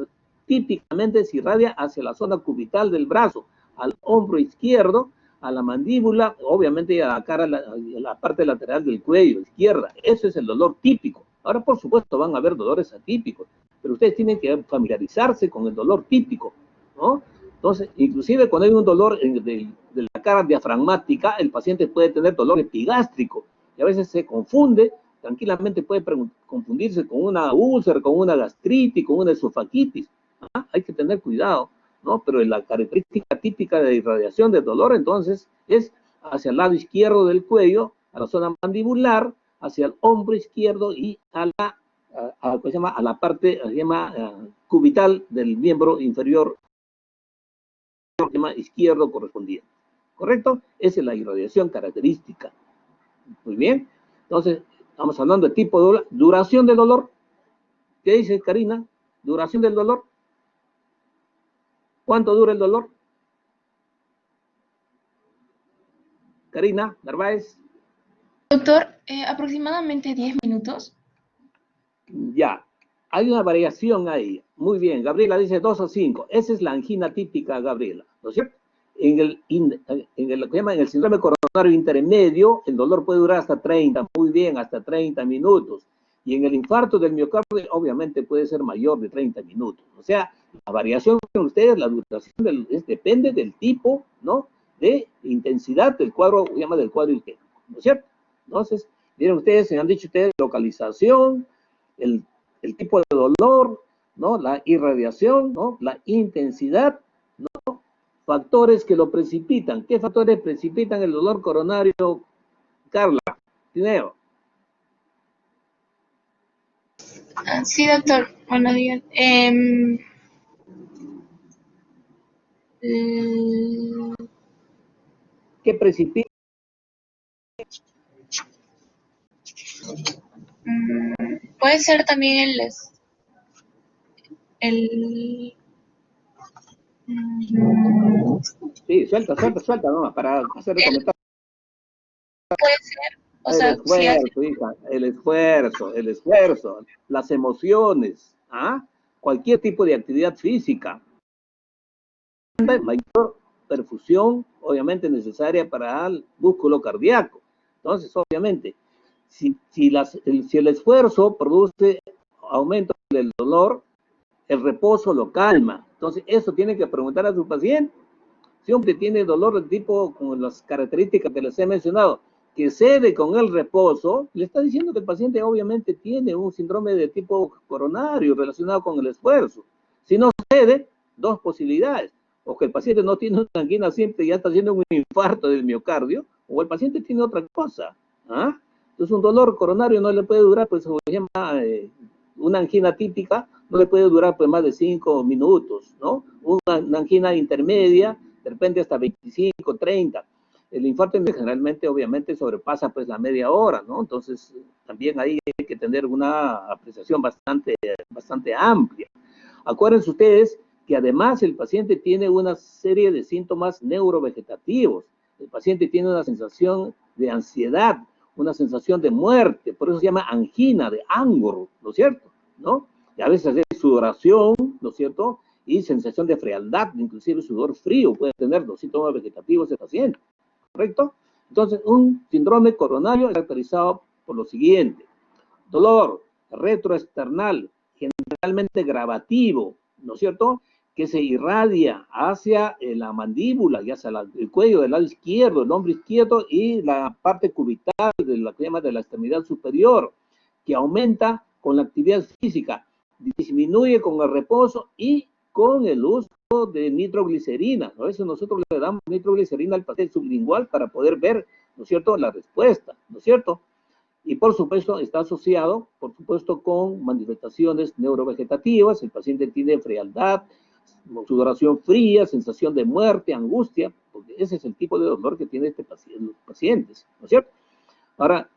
típicamente se irradia hacia la zona cubital del brazo, al hombro izquierdo, a la mandíbula, obviamente a la cara, a la parte lateral del cuello izquierda. Eso es el dolor típico. Ahora, por supuesto, van a haber dolores atípicos, pero ustedes tienen que familiarizarse con el dolor típico, ¿no? Entonces, inclusive cuando hay un dolor de la cara diafragmática, el paciente puede tener dolor epigástrico, y a veces se confunde, tranquilamente puede confundirse con una úlcera, con una gastritis, con una esofagitis. ¿Ah? Hay que tener cuidado, ¿no? Pero la característica típica de irradiación de dolor, entonces, es hacia el lado izquierdo del cuello, a la zona mandibular, hacia el hombro izquierdo y a la parte cubital del miembro inferior izquierdo correspondiente. ¿Correcto? Esa es la irradiación característica. Muy bien. Entonces, estamos hablando de tipo de dolor. Duración del dolor. ¿Qué dice Karina? Duración del dolor. ¿Cuánto dura el dolor? Karina Narváez. Doctor, aproximadamente 10 minutos. Ya, hay una variación ahí. Muy bien, Gabriela dice 2 o 5. Esa es la angina típica, Gabriela, ¿no es cierto? En el síndrome coronario intermedio, el dolor puede durar hasta 30, muy bien, hasta 30 minutos. Y en el infarto del miocardio, obviamente puede ser mayor de 30 minutos. O sea, la variación con ustedes, la duración depende del tipo, ¿no? De intensidad del cuadro, del cuadro isquémico, ¿no es cierto? Entonces, miren ustedes, se han dicho ustedes, localización, el tipo de dolor, ¿no? La irradiación, ¿no? La intensidad, ¿no? Factores que lo precipitan. ¿Qué factores precipitan el dolor coronario, Carla Tineo? Sí, doctor. Buenos días. ¿Qué precipita? Puede ser también Sí, suelta, ¿no? Para hacer el comentario. Puede ser, o sea, el esfuerzo, las emociones, ¿ah? Cualquier tipo de actividad física. Mayor perfusión, obviamente, necesaria para el músculo cardíaco. Entonces, obviamente, si el esfuerzo produce aumento del dolor, el reposo lo calma. Entonces, eso tiene que preguntar a su paciente. Si un hombre tiene dolor de tipo con las características que les he mencionado, que cede con el reposo, le está diciendo que el paciente obviamente tiene un síndrome de tipo coronario relacionado con el esfuerzo. Si no cede, dos posibilidades. O que el paciente no tiene una angina simple y ya está haciendo un infarto del miocardio, o el paciente tiene otra cosa. ¿Ah? Entonces un dolor coronario no le puede durar, pues se llama una angina típica, no le puede durar pues más de 5 minutos, ¿no? Una angina intermedia, de repente hasta 25, 30. El infarto generalmente, obviamente, sobrepasa pues la media hora, ¿no? Entonces, también ahí hay que tener una apreciación bastante amplia. Acuérdense ustedes que además el paciente tiene una serie de síntomas neurovegetativos. El paciente tiene una sensación de ansiedad, una sensación de muerte, por eso se llama angina, de angor, ¿no es cierto? ¿No? Y a veces es sudoración, ¿no es cierto? Y sensación de frialdad, inclusive sudor frío puede tener los síntomas vegetativos del paciente, ¿correcto? Entonces, un síndrome coronario es caracterizado por lo siguiente: dolor retroesternal, generalmente gravativo, ¿no es cierto?, que se irradia hacia la mandíbula y hacia el cuello del lado izquierdo, el hombro izquierdo y la parte cubital de la que llama de la extremidad superior, que aumenta con la actividad física, disminuye con el reposo y con el uso de nitroglicerina. A veces nosotros le damos nitroglicerina al paciente sublingual para poder ver, ¿no es cierto?, la respuesta, ¿no es cierto? Y por supuesto está asociado, por supuesto, con manifestaciones neurovegetativas. El paciente tiene frialdad, sudoración fría, sensación de muerte, angustia, porque ese es el tipo de dolor que tiene los pacientes, ¿no es cierto? Ahora,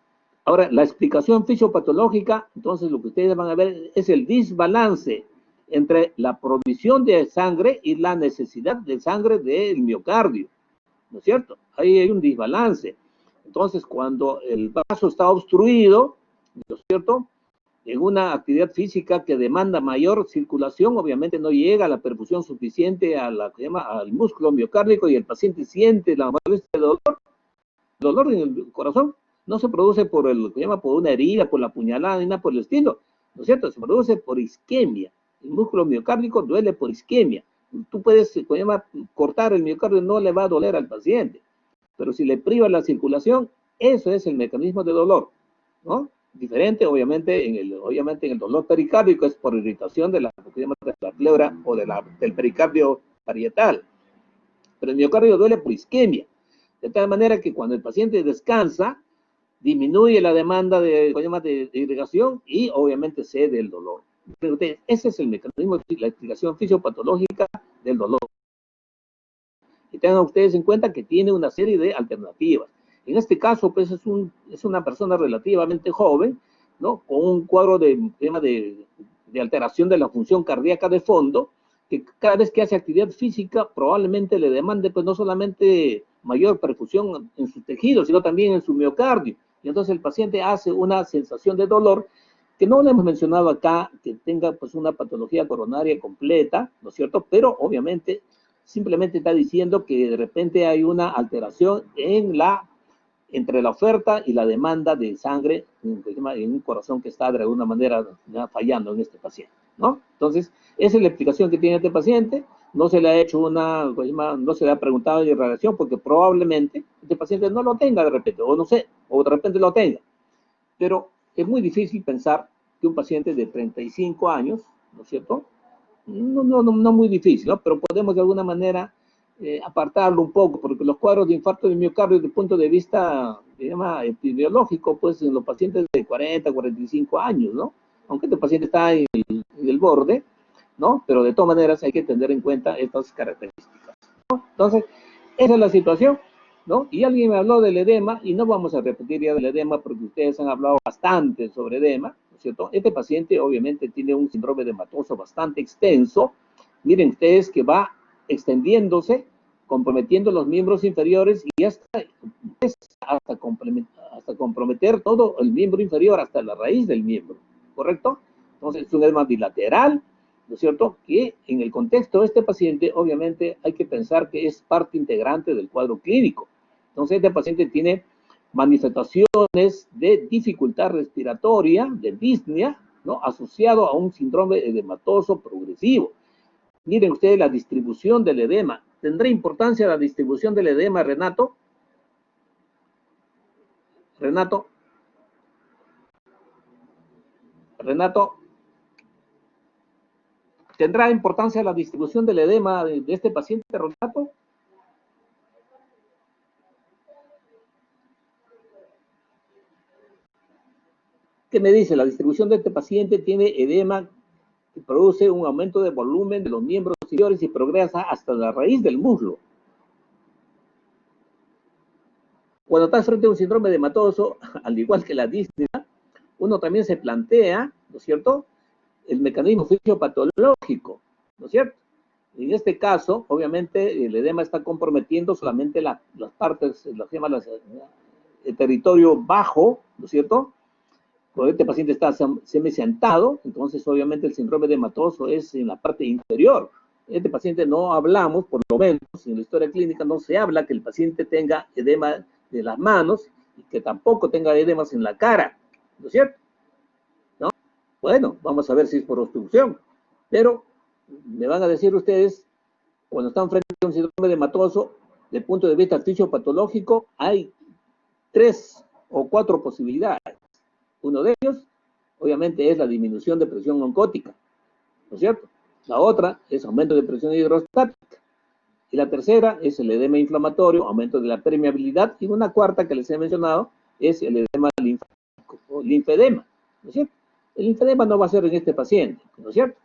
la explicación fisiopatológica, entonces lo que ustedes van a ver es el desbalance entre la provisión de sangre y la necesidad de sangre del miocardio, ¿no es cierto? Ahí hay un desbalance. Entonces, cuando el vaso está obstruido, ¿no es cierto?, en una actividad física que demanda mayor circulación, obviamente no llega a la perfusión suficiente al músculo miocárdico y el paciente siente la molestia de dolor. El dolor en el corazón no se produce por por una herida, por la puñalada, ni nada por el estilo, ¿no es cierto? Se produce por isquemia. El músculo miocárdico duele por isquemia. Tú puedes cortar el miocardio, no le va a doler al paciente, pero si le priva la circulación, eso es el mecanismo de dolor, ¿no? Diferente, obviamente, en el dolor pericárdico es por irritación de la pleura o del pericardio parietal, pero el miocardio duele por isquemia, de tal manera que cuando el paciente descansa, disminuye la demanda de irrigación y obviamente cede el dolor. Pero ese es el mecanismo, la explicación fisiopatológica del dolor. Y tengan ustedes en cuenta que tiene una serie de alternativas. En este caso, pues es una persona relativamente joven, ¿no?, con un cuadro de alteración de la función cardíaca de fondo, que cada vez que hace actividad física probablemente le demande pues no solamente mayor perfusión en sus tejidos, sino también en su miocardio. Y entonces el paciente hace una sensación de dolor que no le hemos mencionado acá, que tenga pues una patología coronaria completa, ¿no es cierto? Pero obviamente simplemente está diciendo que de repente hay una alteración entre la oferta y la demanda de sangre en un corazón que está de alguna manera fallando en este paciente, ¿no? Entonces, esa es la explicación que tiene este paciente. No se le ha hecho no se le ha preguntado de irradiación porque probablemente este paciente no lo tenga de repente, o no sé, o de repente lo tenga. Pero es muy difícil pensar que un paciente de 35 años, ¿no es cierto?, no muy difícil, ¿no?, pero podemos de alguna manera apartarlo un poco, porque los cuadros de infarto de miocardio desde el punto de vista, epidemiológico, pues en los pacientes de 40, 45 años, ¿no? Aunque este paciente está en el borde, ¿no? Pero de todas maneras hay que tener en cuenta estas características, ¿no? Entonces, esa es la situación, ¿no? Y alguien me habló del edema, y no vamos a repetir ya del edema porque ustedes han hablado bastante sobre edema, ¿no es cierto? Este paciente obviamente tiene un síndrome edematoso bastante extenso. Miren ustedes que va extendiéndose, comprometiendo los miembros inferiores y hasta comprometer todo el miembro inferior, hasta la raíz del miembro, ¿correcto? Entonces es un edema bilateral, ¿no es cierto?, que en el contexto de este paciente obviamente hay que pensar que es parte integrante del cuadro clínico. Entonces este paciente tiene manifestaciones de dificultad respiratoria, de disnea, ¿no?, asociado a un síndrome edematoso progresivo. Miren ustedes la distribución del edema. ¿Tendrá importancia la distribución del edema, Renato? Renato. ¿Tendrá importancia la distribución del edema de este paciente, Renato? ¿Qué me dice? La distribución de este paciente tiene edema que produce un aumento de volumen de los miembros inferiores y progresa hasta la raíz del muslo. Cuando estás frente a un síndrome edematoso, al igual que la disnea, uno también se plantea, ¿no es cierto?, el mecanismo fisiopatológico, ¿no es cierto? En este caso, obviamente, el edema está comprometiendo solamente las partes, el territorio bajo, ¿no es cierto? Cuando este paciente está semisentado, entonces obviamente el síndrome edematoso es en la parte inferior. Este paciente no hablamos, por lo menos en la historia clínica no se habla que el paciente tenga edema de las manos y que tampoco tenga edemas en la cara, ¿no es cierto? ¿No? Bueno, vamos a ver si es por obstrucción, pero me van a decir ustedes, cuando están frente a un síndrome edematoso, desde el punto de vista fisiopatológico, hay 3 o 4 posibilidades. Uno de ellos, obviamente, es la disminución de presión oncótica, ¿no es cierto? La otra es aumento de presión hidrostática. Y la tercera es el edema inflamatorio, aumento de la permeabilidad. Y una cuarta que les he mencionado es el edema linfático o linfedema, ¿no es cierto? El linfedema no va a ser en este paciente, ¿no es cierto?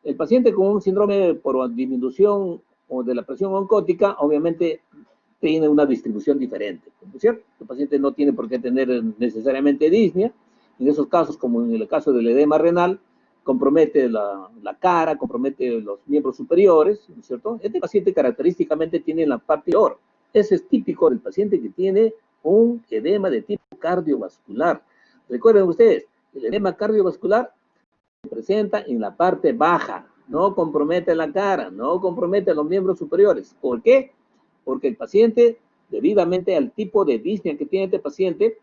El paciente con un síndrome por disminución o de la presión oncótica, obviamente, tiene una distribución diferente, ¿no es cierto? El paciente no tiene por qué tener necesariamente disnea. En esos casos, como en el caso del edema renal, compromete la cara, compromete los miembros superiores, ¿no es cierto? Este paciente característicamente tiene la parte inferior. Ese es típico del paciente que tiene un edema de tipo cardiovascular. Recuerden ustedes, el edema cardiovascular se presenta en la parte baja, no compromete la cara, no compromete los miembros superiores. ¿Por qué? Porque el paciente, debidamente al tipo de disnea que tiene este paciente,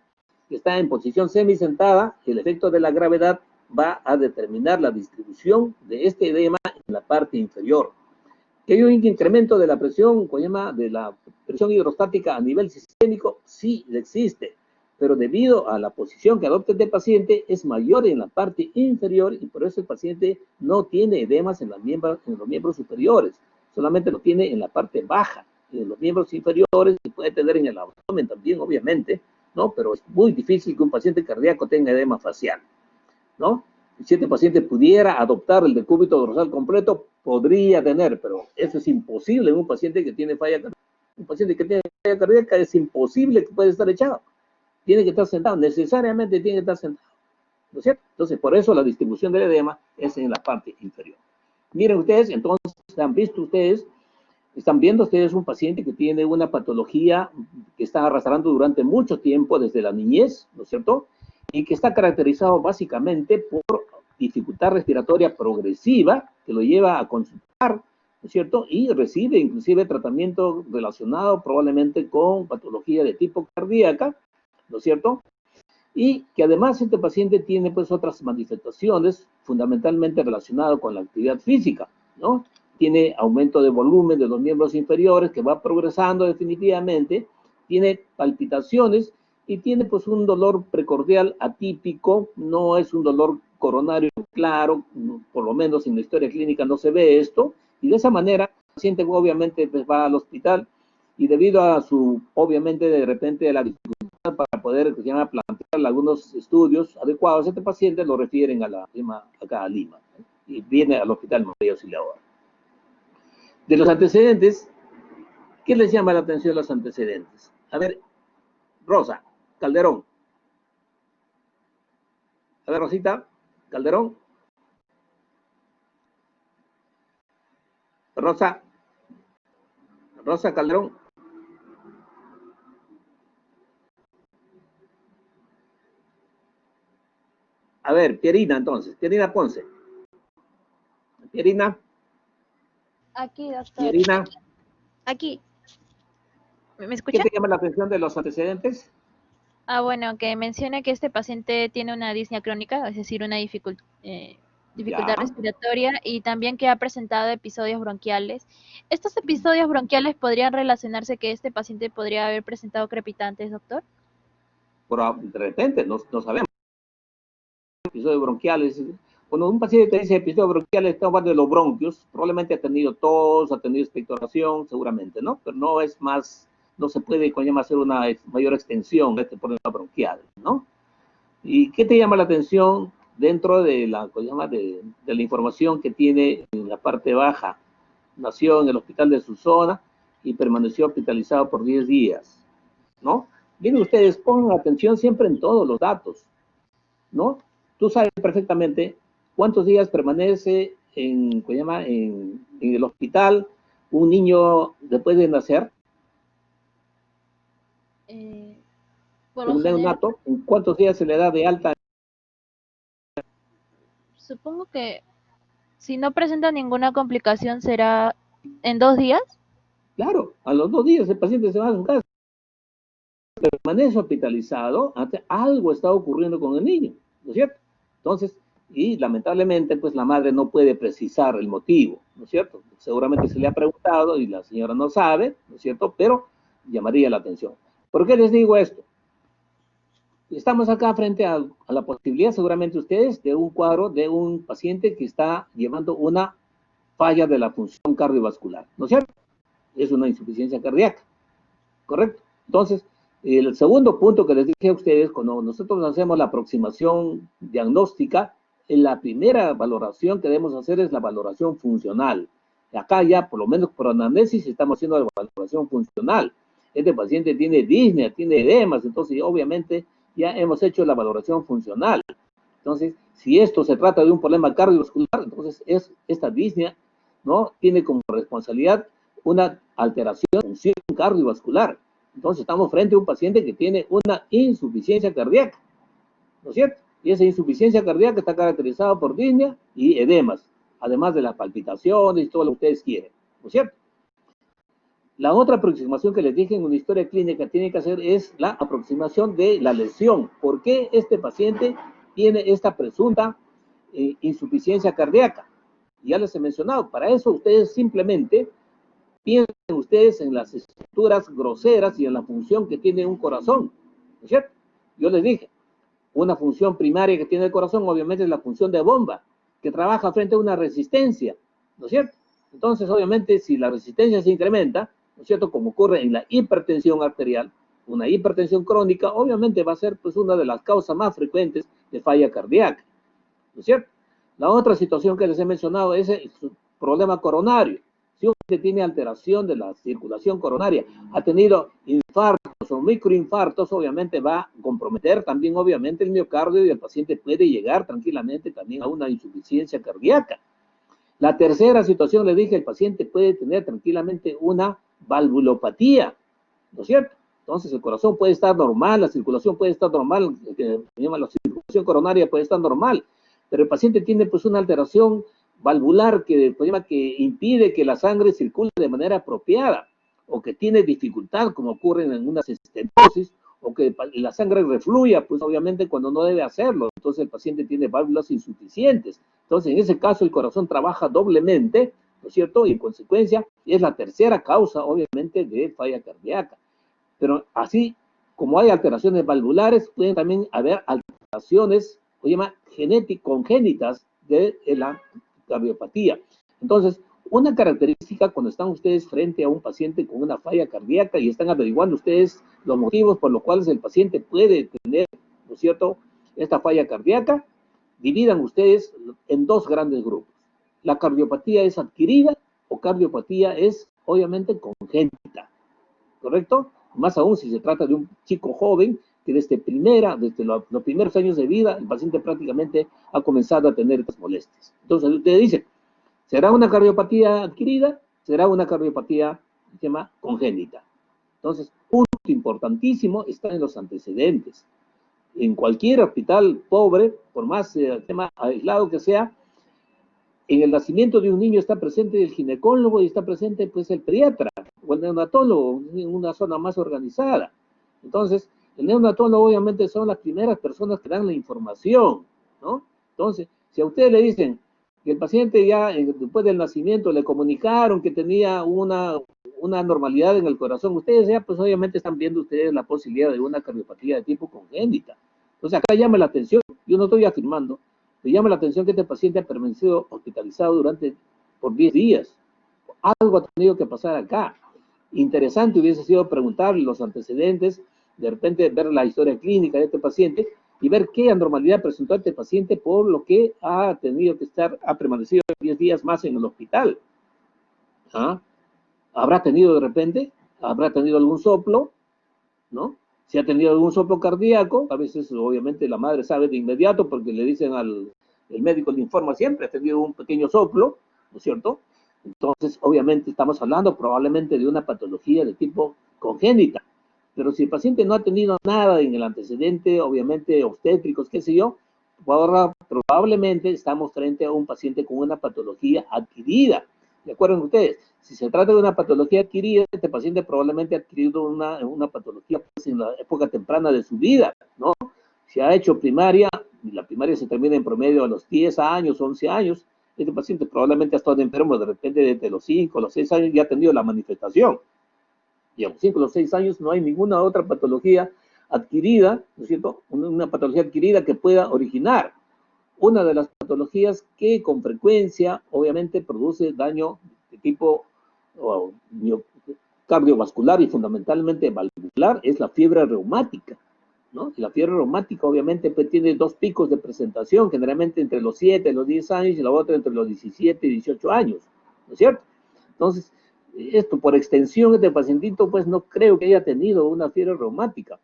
que está en posición semisentada, el efecto de la gravedad va a determinar la distribución de este edema en la parte inferior. ¿Que hay un incremento de la presión, de la presión hidrostática a nivel sistémico? Sí, existe, pero debido a la posición que adopta este paciente es mayor en la parte inferior y por eso el paciente no tiene edemas en los miembros superiores, solamente lo tiene en la parte baja. En los miembros inferiores y puede tener en el abdomen también, obviamente, ¿no? Pero es muy difícil que un paciente cardíaco tenga edema facial, ¿no? Si este paciente pudiera adoptar el decúbito dorsal completo, podría tener, pero eso es imposible en un paciente que tiene falla cardíaca. Un paciente que tiene falla cardíaca es imposible que pueda estar echado. Tiene que estar sentado, necesariamente tiene que estar sentado, ¿no es cierto? Entonces, por eso la distribución del edema es en la parte inferior. Miren ustedes, entonces, están viendo ustedes un paciente que tiene una patología que está arrastrando durante mucho tiempo, desde la niñez, ¿no es cierto? Y que está caracterizado básicamente por dificultad respiratoria progresiva, que lo lleva a consultar, ¿no es cierto? Y recibe inclusive tratamiento relacionado probablemente con patología de tipo cardíaca, ¿no es cierto? Y que además este paciente tiene pues otras manifestaciones fundamentalmente relacionadas con la actividad física, ¿no? Tiene aumento de volumen de los miembros inferiores que va progresando definitivamente, tiene palpitaciones y tiene pues un dolor precordial atípico, no es un dolor coronario claro, por lo menos en la historia clínica no se ve esto, y de esa manera el paciente obviamente pues va al hospital y debido a su, obviamente de repente la dificultad para poder plantear algunos estudios adecuados a este paciente, lo refieren acá a Lima, ¿no? Y viene al hospital María Auxiliadora. De los antecedentes, ¿qué les llama la atención los antecedentes? A ver, Rosa, Calderón. A ver, Rosita, Calderón. Rosa Calderón. A ver, Pierina entonces, Pierina Ponce. Pierina. Aquí, doctor. Pierina. Aquí. ¿Me escucha? ¿Qué te llama la atención de los antecedentes? Bueno, que menciona que este paciente tiene una disnea crónica, es decir, una dificultad respiratoria y también que ha presentado episodios bronquiales. ¿Estos episodios bronquiales podrían relacionarse que este paciente podría haber presentado crepitantes, doctor? De repente, no sabemos. Episodios bronquiales. Cuando un paciente te dice episodios bronquiales, está hablando de los bronquios, probablemente ha tenido tos, ha tenido expectoración, seguramente, ¿no? Pero no es más, no se puede hacer una mayor extensión de este problema bronquial, ¿no? ¿Y qué te llama la atención dentro de la, de la información que tiene en la parte baja? Nació en el hospital de su zona y permaneció hospitalizado por 10 días, ¿no? Bien, ustedes pongan atención siempre en todos los datos, ¿no? Tú sabes perfectamente cuántos días permanece en el hospital un niño después de nacer, Por lo un general, neonato, ¿en cuántos días se le da de alta? supongo que si no presenta ninguna complicación será en 2 días. Claro, a los 2 días el paciente se va a su casa. Permanece hospitalizado, algo está ocurriendo con el niño, ¿no es cierto? Entonces, y lamentablemente, pues la madre no puede precisar el motivo, ¿no es cierto? Seguramente se le ha preguntado y la señora no sabe, ¿no es cierto? Pero llamaría la atención. ¿Por qué les digo esto? Estamos acá frente a la posibilidad, seguramente ustedes, de un cuadro de un paciente que está llevando una falla de la función cardiovascular, ¿no es cierto? Es una insuficiencia cardíaca, ¿correcto? Entonces, el segundo punto que les dije a ustedes, cuando nosotros hacemos la aproximación diagnóstica, la primera valoración que debemos hacer es la valoración funcional. Acá ya, por lo menos por anamnesis, estamos haciendo la valoración funcional. Este paciente tiene disnea, tiene edemas, entonces obviamente ya hemos hecho la valoración funcional. Entonces, si esto se trata de un problema cardiovascular, entonces esta disnea, ¿no? Tiene como responsabilidad una alteración de función cardiovascular. Entonces estamos frente a un paciente que tiene una insuficiencia cardíaca, ¿no es cierto? Y esa insuficiencia cardíaca está caracterizada por disnea y edemas, además de las palpitaciones y todo lo que ustedes quieren, ¿no es cierto? La otra aproximación que les dije en una historia clínica tiene que hacer es la aproximación de la lesión. ¿Por qué este paciente tiene esta presunta insuficiencia cardíaca? Ya les he mencionado, para eso ustedes simplemente piensen ustedes en las estructuras groseras y en la función que tiene un corazón, ¿no es cierto? Yo les dije, una función primaria que tiene el corazón obviamente es la función de bomba, que trabaja frente a una resistencia, ¿no es cierto? Entonces, obviamente, si la resistencia se incrementa, ¿no es cierto? Como ocurre en la hipertensión arterial, una hipertensión crónica, obviamente va a ser pues una de las causas más frecuentes de falla cardíaca, ¿no es cierto? La otra situación que les he mencionado es el problema coronario. Si un paciente tiene alteración de la circulación coronaria, ha tenido infartos o microinfartos, obviamente va a comprometer también, obviamente, el miocardio y el paciente puede llegar tranquilamente también a una insuficiencia cardíaca. La tercera situación, le dije, el paciente puede tener tranquilamente una valvulopatía, ¿no es cierto? Entonces el corazón puede estar normal, la circulación puede estar normal, la circulación coronaria puede estar normal, pero el paciente tiene pues una alteración valvular que impide que la sangre circule de manera apropiada, o que tiene dificultad, como ocurre en una estenosis, o que la sangre refluya, pues obviamente cuando no debe hacerlo, entonces el paciente tiene válvulas insuficientes. Entonces en ese caso el corazón trabaja doblemente, ¿no es cierto? Y en consecuencia es la tercera causa, obviamente, de falla cardíaca. Pero así como hay alteraciones valvulares, pueden también haber alteraciones, congénitas de la cardiopatía. Entonces, una característica cuando están ustedes frente a un paciente con una falla cardíaca y están averiguando ustedes los motivos por los cuales el paciente puede tener, ¿no es cierto?, esta falla cardíaca, dividan ustedes en dos grandes grupos. La cardiopatía es adquirida o cardiopatía es, obviamente, congénita, ¿correcto? Más aún si se trata de un chico joven que desde los primeros años de vida, el paciente prácticamente ha comenzado a tener estas molestias. Entonces, ustedes dicen, ¿será una cardiopatía adquirida? ¿Será una cardiopatía, se llama, congénita? Entonces, un punto importantísimo está en los antecedentes. En cualquier hospital pobre, por más tema aislado que sea, en el nacimiento de un niño está presente el ginecólogo y está presente pues el pediatra o el neonatólogo en una zona más organizada. Entonces, el neonatólogo obviamente son las primeras personas que dan la información, ¿no? Entonces, si a ustedes le dicen que el paciente ya después del nacimiento le comunicaron que tenía una normalidad en el corazón, ustedes ya pues obviamente están viendo ustedes la posibilidad de una cardiopatía de tipo congénita. Entonces acá llama la atención, yo no estoy afirmando, me llama la atención que este paciente ha permanecido hospitalizado por 10 días. Algo ha tenido que pasar acá. Interesante hubiese sido preguntarle los antecedentes, de repente ver la historia clínica de este paciente y ver qué anormalidad presentó este paciente, por lo que ha permanecido 10 días más en el hospital. ¿Ah? ¿Habrá tenido de repente? ¿Habrá tenido algún soplo? ¿No? Si ha tenido algún soplo cardíaco, a veces obviamente la madre sabe de inmediato porque le dicen el médico le informa siempre, ha tenido un pequeño soplo, ¿no es cierto? Entonces, obviamente estamos hablando probablemente de una patología de tipo congénita. Pero si el paciente no ha tenido nada en el antecedente, obviamente obstétricos, qué sé yo, probablemente estamos frente a un paciente con una patología adquirida. ¿De acuerdo ustedes? Si se trata de una patología adquirida, este paciente probablemente ha adquirido una patología pues, en la época temprana de su vida, ¿no? Si ha hecho primaria, y la primaria se termina en promedio a los 10 años, 11 años, este paciente probablemente ha estado enfermo de repente desde los 5, los 6 años y ha tenido la manifestación. Y a los 5 o los 6 años no hay ninguna otra patología adquirida, ¿no es cierto? Una patología adquirida que pueda originar una de las patologías que con frecuencia, obviamente, produce daño de tipo cardiovascular y fundamentalmente valvular, es la fiebre reumática, ¿no? Y la fiebre reumática, obviamente, pues, tiene 2 picos de presentación, generalmente entre los 7 y los 10 años, y la otra entre los 17 y 18 años, ¿no es cierto? Entonces, esto por extensión, este pacientito, pues, no creo que haya tenido una fiebre reumática.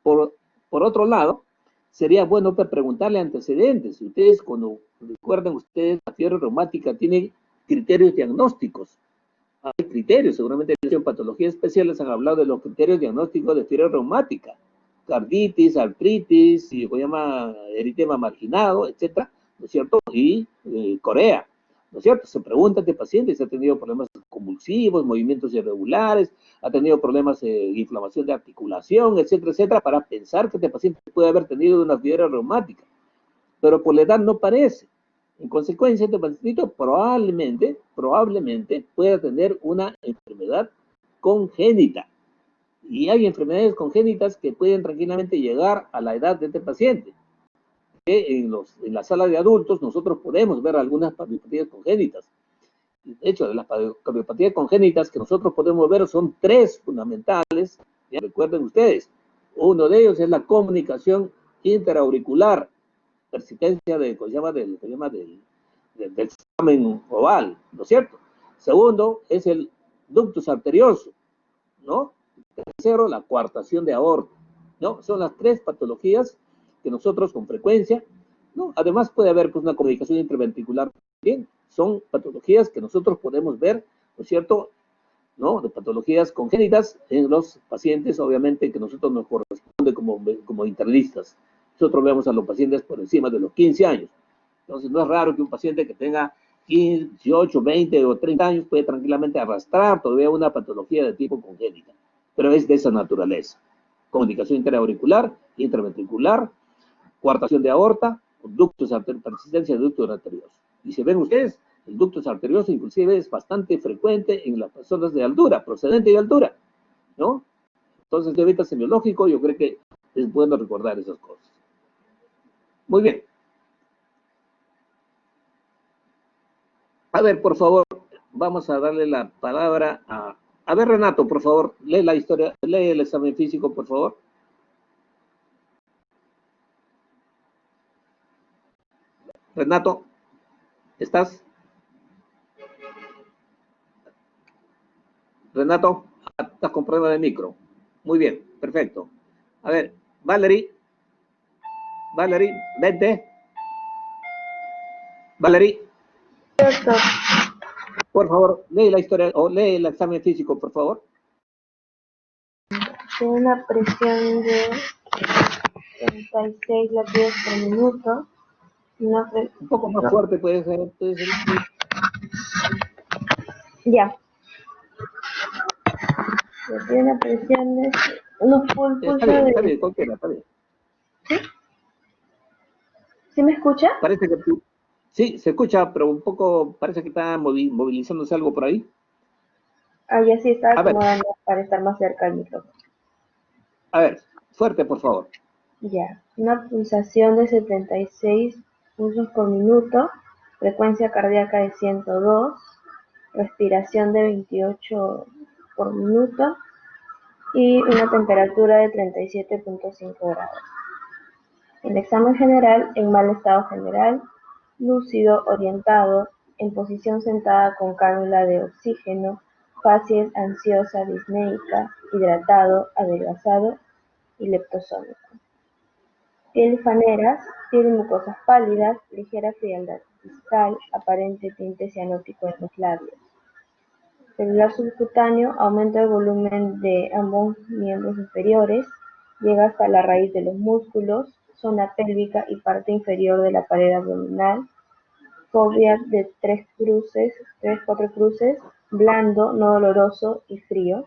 Por otro lado, sería bueno pues, preguntarle antecedentes. Ustedes, cuando recuerdan ustedes, la fiebre reumática tiene criterios diagnósticos. Hay criterios, seguramente en patologías especiales han hablado de los criterios diagnósticos de fiebre reumática. Carditis, artritis, se llama eritema marginado, etcétera, ¿no es cierto? Y corea, ¿no es cierto? Se pregunta a este paciente si ha tenido problemas convulsivos, movimientos irregulares, ha tenido problemas de inflamación de articulación, etcétera, etcétera, para pensar que este paciente puede haber tenido una fiebre reumática. Pero por la edad no parece. En consecuencia, este paciente probablemente pueda tener una enfermedad congénita. Y hay enfermedades congénitas que pueden tranquilamente llegar a la edad de este paciente. En la sala de adultos nosotros podemos ver algunas cardiopatías congénitas. De hecho, de las cardiopatías congénitas que nosotros podemos ver son 3 fundamentales. Ya recuerden ustedes, uno de ellos es la comunicación interauricular, persistencia del examen oval, ¿no es cierto? Segundo es el ductus arterioso, ¿no? Tercero, la coartación de aorta, ¿no? Son las 3 patologías que nosotros con frecuencia, ¿no? Además puede haber pues, una comunicación interventricular también. Son patologías que nosotros podemos ver, ¿no es cierto?, ¿no? De patologías congénitas en los pacientes, obviamente, que nosotros nos corresponde como internistas. Nosotros vemos a los pacientes por encima de los 15 años. Entonces, no es raro que un paciente que tenga 15, 18, 20 o 30 años puede tranquilamente arrastrar todavía una patología de tipo congénita, pero es de esa naturaleza. Comunicación interauricular, interventricular, coartación de aorta, persistencia de ductus arterioso. Y si ven ustedes, el ductus arterioso inclusive es bastante frecuente en las personas de altura, procedente de altura, ¿no? Entonces, de vista semiológico, yo creo que es bueno recordar esas cosas. Muy bien. A ver, por favor, vamos a darle la palabra a... A ver, Renato, por favor, lee la historia, lee el examen físico, por favor. Renato, ¿estás? Renato, estás con prueba de micro. Muy bien, perfecto. A ver, Valerie, vente. Valerie. Por favor, lee la historia o lee el examen físico, por favor. Tiene una presión de 36 latidos por minuto. Un poco más fuerte puede ser. Ya. Tiene una presión de unos pulsos de... Está bien, cualquiera, está bien. ¿Sí? ¿Sí me escucha? Parece que tú... Sí, se escucha, pero un poco parece que está movilizándose algo por ahí. Ah, ya sí, estaba acomodando para estar más cerca del micrófono. A ver, fuerte, por favor. Ya, una pulsación de 76 pulsos por minuto, frecuencia cardíaca de 102, respiración de 28 por minuto y una temperatura de 37.5 grados. El examen general en mal estado general, lúcido, orientado, en posición sentada con cánula de oxígeno, facies ansiosa, disneica, hidratado, adelgazado y leptosómico. Piel y faneras, piel y mucosas pálidas, ligera frialdad distal, aparente tinte cianótico en los labios. Celular subcutáneo, aumento del volumen de ambos miembros inferiores, llega hasta la raíz de los músculos, zona pélvica y parte inferior de la pared abdominal. Fobia de 3-4 cruces, blando, no doloroso y frío.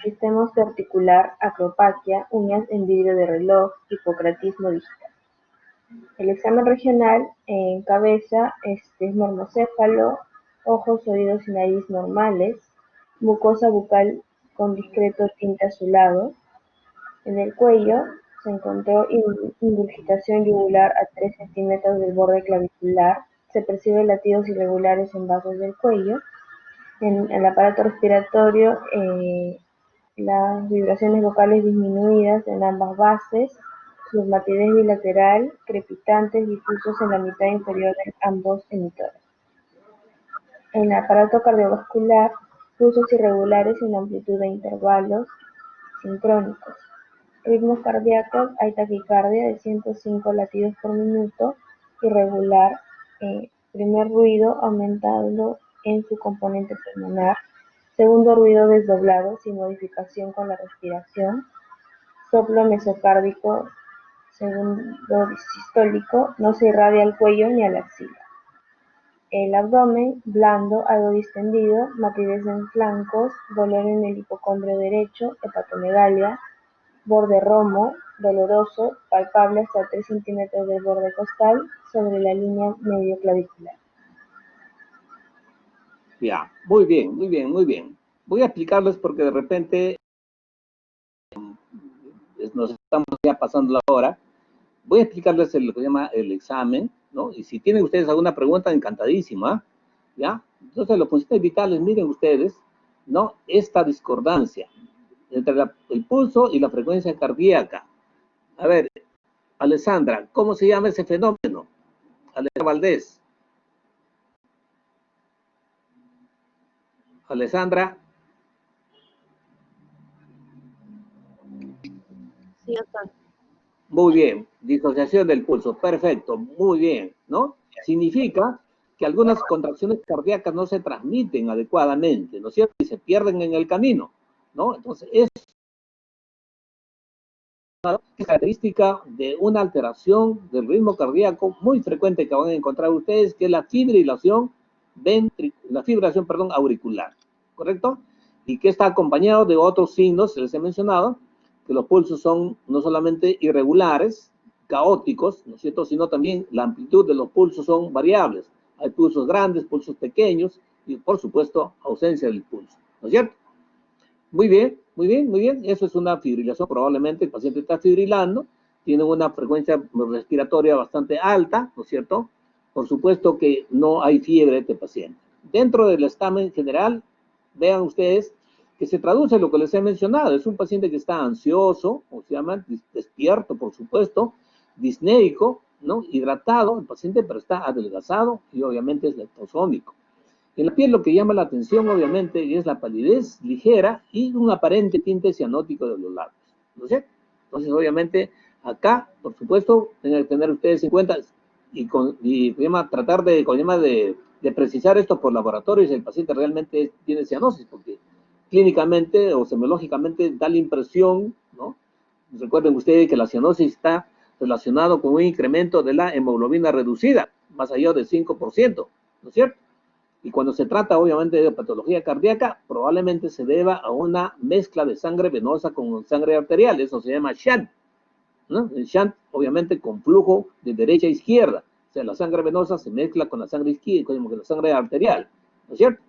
Sistema osteoarticular, acropaquia, uñas en vidrio de reloj, hipocratismo digital. El examen regional en cabeza es mormocéfalo, ojos, oídos y nariz normales, mucosa bucal con discreto tinte azulado. En el cuello se encontró ingurgitación yugular a 3 centímetros del borde clavicular, se perciben latidos irregulares en vasos del cuello. En el aparato respiratorio, las vibraciones vocales disminuidas en ambas bases, submatidez bilateral, crepitantes difusos en la mitad inferior de ambos emitores. En el aparato cardiovascular, pulsos irregulares en amplitud de intervalos sincrónicos. Ritmos cardíacos, hay taquicardia de 105 latidos por minuto, irregular, primer ruido aumentando en su componente pulmonar, segundo ruido desdoblado sin modificación con la respiración, soplo mesocárdico, segundo sistólico, no se irradia al cuello ni a la axila. El abdomen, blando, algo distendido, matidez en flancos, dolor en el hipocondrio derecho, hepatomegalia, borde romo, doloroso, palpable hasta 3 centímetros del borde costal, sobre la línea medio clavicular. Ya, muy bien, muy bien, muy bien. Voy a explicarles porque de repente nos estamos ya pasando la hora. Voy a explicarles lo que se llama el examen, ¿no? Y si tienen ustedes alguna pregunta, encantadísima, ¿ya? Entonces, los funciones vitales, miren ustedes, ¿no? Esta discordancia entre el pulso y la frecuencia cardíaca. A ver, Alessandra, ¿cómo se llama ese fenómeno? Alessandra Valdés. Alessandra. Sí, doctor. Muy bien, disociación del pulso, perfecto, muy bien, ¿no? Significa que algunas contracciones cardíacas no se transmiten adecuadamente, ¿no es cierto? Y se pierden en el camino, ¿no? Entonces, es una característica de una alteración del ritmo cardíaco muy frecuente que van a encontrar ustedes, que es la fibrilación auricular, ¿correcto? Y que está acompañado de otros signos, les he mencionado, que los pulsos son no solamente irregulares, caóticos, ¿no es cierto?, sino también la amplitud de los pulsos son variables. Hay pulsos grandes, pulsos pequeños y, por supuesto, ausencia del pulso, ¿no es cierto? Muy bien, muy bien, muy bien. Eso es una fibrilación. Probablemente el paciente está fibrilando, tiene una frecuencia respiratoria bastante alta, ¿no es cierto? Por supuesto que no hay fiebre de este paciente. Dentro del examen general, vean ustedes que se traduce lo que les he mencionado. Es un paciente que está ansioso, o se llama despierto, por supuesto, disneico, ¿no? Hidratado, el paciente, pero está adelgazado y obviamente es leptosómico. En la piel lo que llama la atención, obviamente, es la palidez ligera y un aparente tinte cianótico de los labios, ¿no es cierto? Entonces, obviamente, acá, por supuesto, tienen que tener ustedes en cuenta tratar de precisar esto por laboratorio si el paciente realmente tiene cianosis, porque clínicamente o semiológicamente da la impresión, ¿no? Recuerden ustedes que la cianosis está relacionado con un incremento de la hemoglobina reducida, más allá del 5%, ¿no es cierto? Y cuando se trata, obviamente, de patología cardíaca, probablemente se deba a una mezcla de sangre venosa con sangre arterial. Eso se llama shunt, ¿no? El shunt, obviamente, con flujo de derecha a izquierda. O sea, la sangre venosa se mezcla con la sangre izquierda, con la sangre arterial, ¿no es cierto?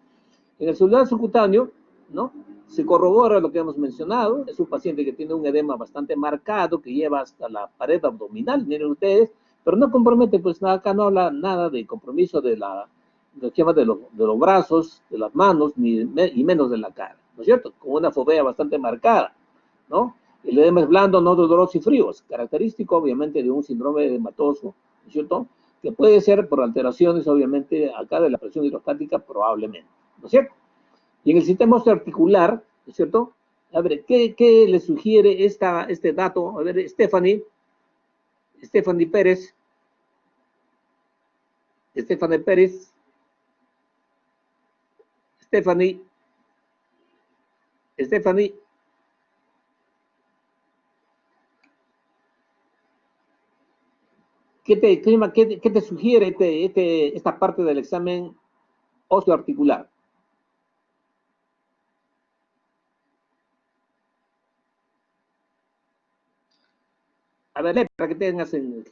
En el celular subcutáneo, ¿no? Se corrobora lo que hemos mencionado. Es un paciente que tiene un edema bastante marcado, que lleva hasta la pared abdominal, miren ustedes, pero no compromete, pues acá no habla nada de compromiso de los brazos, de las manos, y menos de la cara, ¿no es cierto? Con una fobia bastante marcada, ¿no? El edema es blando, no doloroso y frío, es característico obviamente de un síndrome edematoso, ¿no es cierto? Que puede ser por alteraciones obviamente acá de la presión hidrostática probablemente, ¿no es cierto? Y en el sistema osteoarticular, ¿no es cierto? A ver, ¿qué le sugiere este dato? A ver, Stephanie Pérez, Stephanie, ¿qué te sugiere esta parte del examen osteoarticular? A ver, lee para que